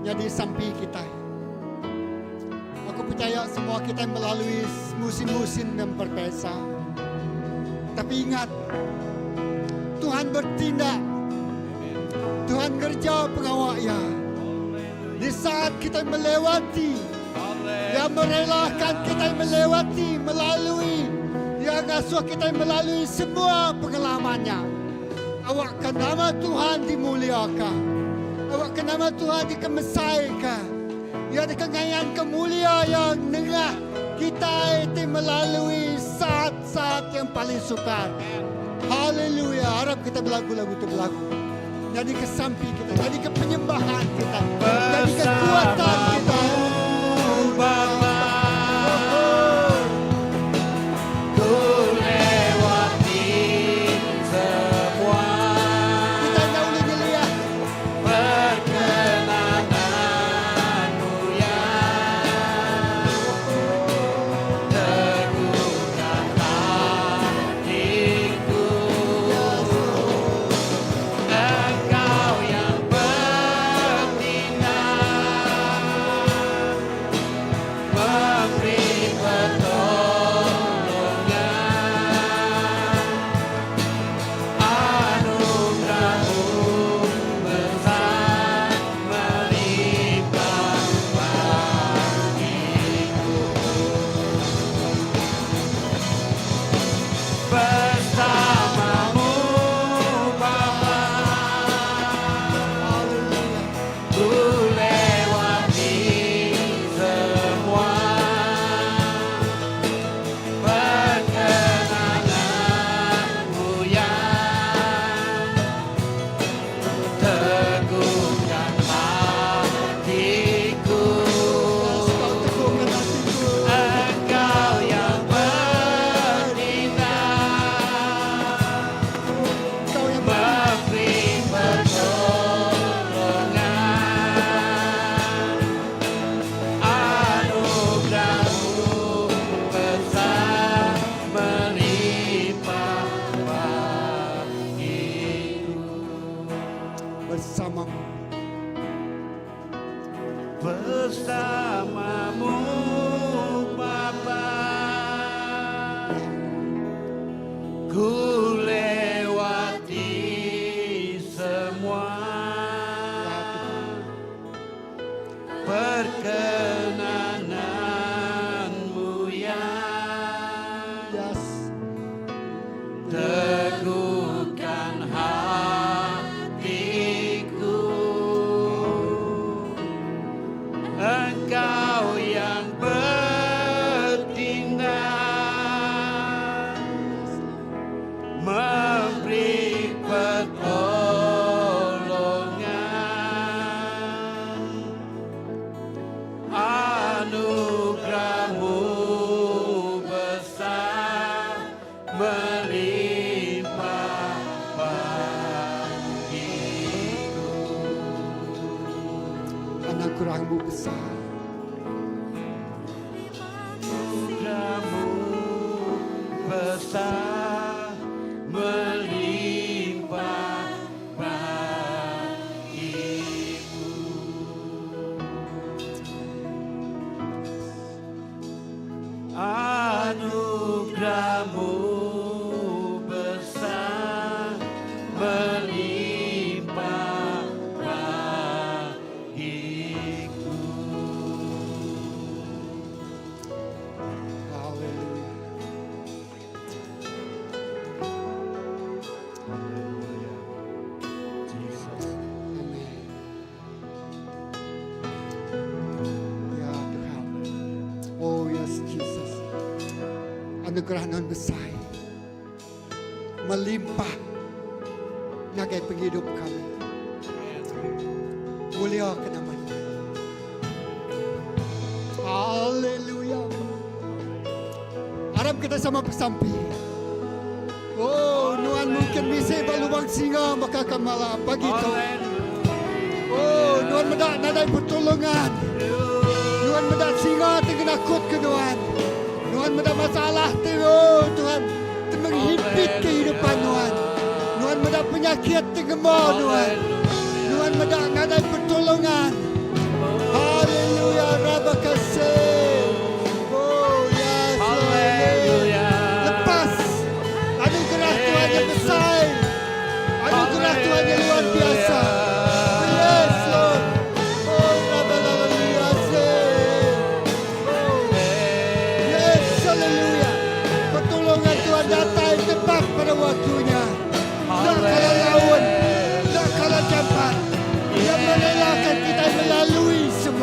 jadi sampai kita. Aku percaya semua kita melalui musim-musim yang berbeza. Tapi ingat, Tuhan bertindak. Tuhan kerja pengawal ya. Di saat kita melewati, Dia merelakan kita melewati, melalui. Dia ngasuh kita melalui semua pengalamannya. Awak ke nama Tuhan dimuliakan. Awak ke nama Tuhan dikemesaikan. Ya dengan kemuliaan yang nengah kita itu melalui saat-saat yang paling sukar. Haleluya. Harap kita berlagu-lagu itu berlagu. Jadi kesampi kita, jadi ke penyembahan kita, jadi kekuatan kita. Bapa, ku lewati semua Kita tidak boleh ngelihat. perkenananmu ya, teguhkan hatiku. Engkau yang bertindak, memberi pertolongan, anugerahmu besar melimpah bagiku. Bersamamu Bapa, ku lewati semua perkenananmu yang teguhkan hatiku. Kau teguhkan hatiku. Engkau yang bertindak, Kau yang memberi pertolongan, anugerahmu besar melimpah bagiku. bersamamu. Bersamamu Bapa, ku lewati semua perkenananmu yang Yes. teguhkan hatiku. Engkau yang bertindak, memberi pertolongan, anugerahmu besar melimpah bagiku. Anugerahmu besar. Anugerahmu besar melimpah bagiku. Anugerahmu besar melimpah bagiku. Haleluya. Amin. Ya Tuhan. Oh yes Jesus. Anugerah non besar melimpah nagai penghidup kami. Mulia ke nama-Nya. Haleluya. Harap kita sama bersampi. Oh, Nuan mungkin bisa balubang singa maka kamala pagi itu. Oh, Nuan medak nadai pertolongan. Nuan medak singa tengah nakut ke Nuan. Nuan medak masalah tu, oh Tuhan, menghimpit kehidupan Nuan. Nuan medak penyakit tengah mau Nuan. Nuan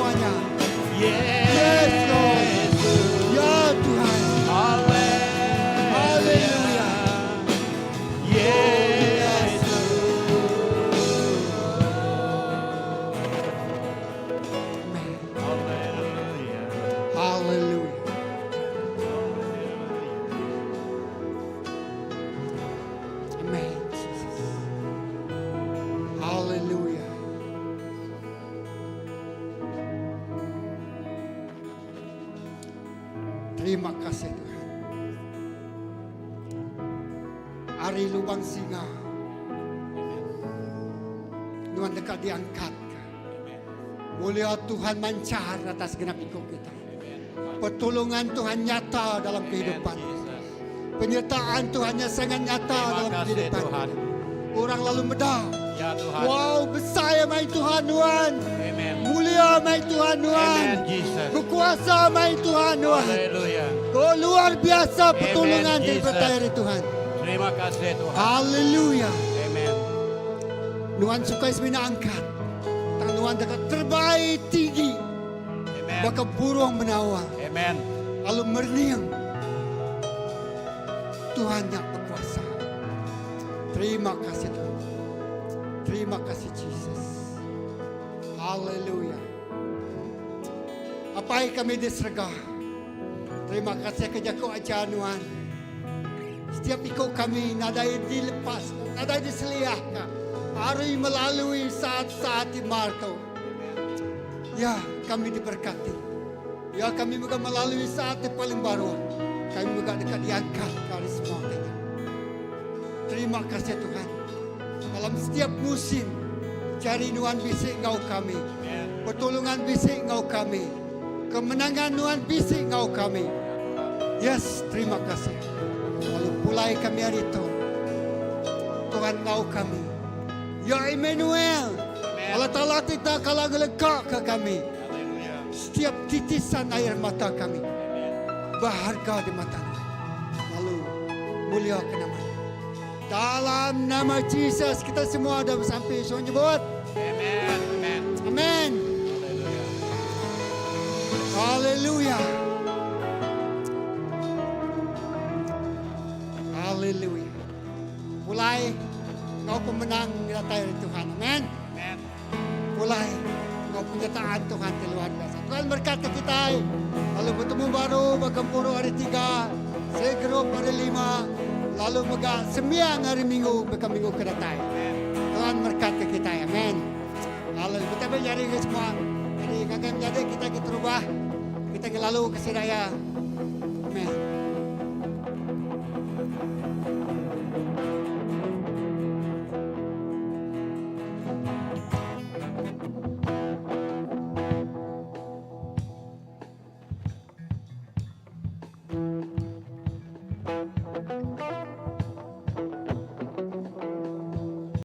semuanya. Yes, Yes, Lord. Ya Tuhan. Haleluya. Yes. Amen. Hallelujah. Haleluya. Amen. Jesus. Haleluya. Terima kasih Tuhan. Hari lubang singa. Tuhan dekat diangkat. Mulia Tuhan mancar atas genap ikut kita. Pertolongan Tuhan nyata dalam kehidupan. Penyertaan Tuhannya sangat nyata Terima dalam kasih, kehidupan Tuhan. kita. Orang lalu medal. Ya Tuhan. Wow, besar ya main Tuhan Tuhan. Amen. Mulia main Tuhan Tuhan. Amen, Jesus. Berkuasa main Tuhan Tuhan. Hallelujah. Oh, luar biasa pertolongan Amen, daripada Jesus. hari Tuhan. Terima kasih Tuhan. Haleluya. Amen. Tuhan suka semina angkat. Tangan Tuhan dekat terbaik tinggi. Amen. Bakal burung menawar. Amen. Lalu merniang. Tuhan yang berkuasa. Terima kasih Tuhan. Terima kasih Jesus. Haleluya. Apa yang kami disergah. Terima kasih kerja kau ajar Tuhan. Setiap ikut kami nadai dilepas, nadai diseliahkan. Hari melalui saat-saat di markau. Ya, kami diberkati. Ya, kami juga melalui saat yang paling baru. Kami juga dekat diangkat dari semua kita. Terima kasih Tuhan. Dalam setiap musim, cari Tuhan bisik engkau kami. Pertolongan bisik engkau kami. Kemenangan Tuhan bisik engkau kami. Yes, terima kasih. Lalu mulai kami hari itu. Tuhan engkau kami. Ya Emmanuel. Allah Ta'ala kita kalau gelegak ke kami. Setiap titisan air mata kami berharga di mata Tuhan. Lalu muliakan nama. Dalam nama Jesus kita semua dah sampai semua nyebut. Amen. Amen. Amin. Haleluya. Haleluya. Mulai kau pemenang di atas hari Tuhan. Amin. Amen. Mulai kau penyertaan Tuhan yang luar biasa. Tuhan berkati kita. Lalu bertemu baru bergempur hari 3, segrup hari 5, lalu megah sembiang hari Minggu berkat minggu ke datang. Tuhan berkati kita. Amin. Lalu kita menjadi semua. Jadi kakak menjadi kita berubah. Kita lalu ke Siraya. Amin.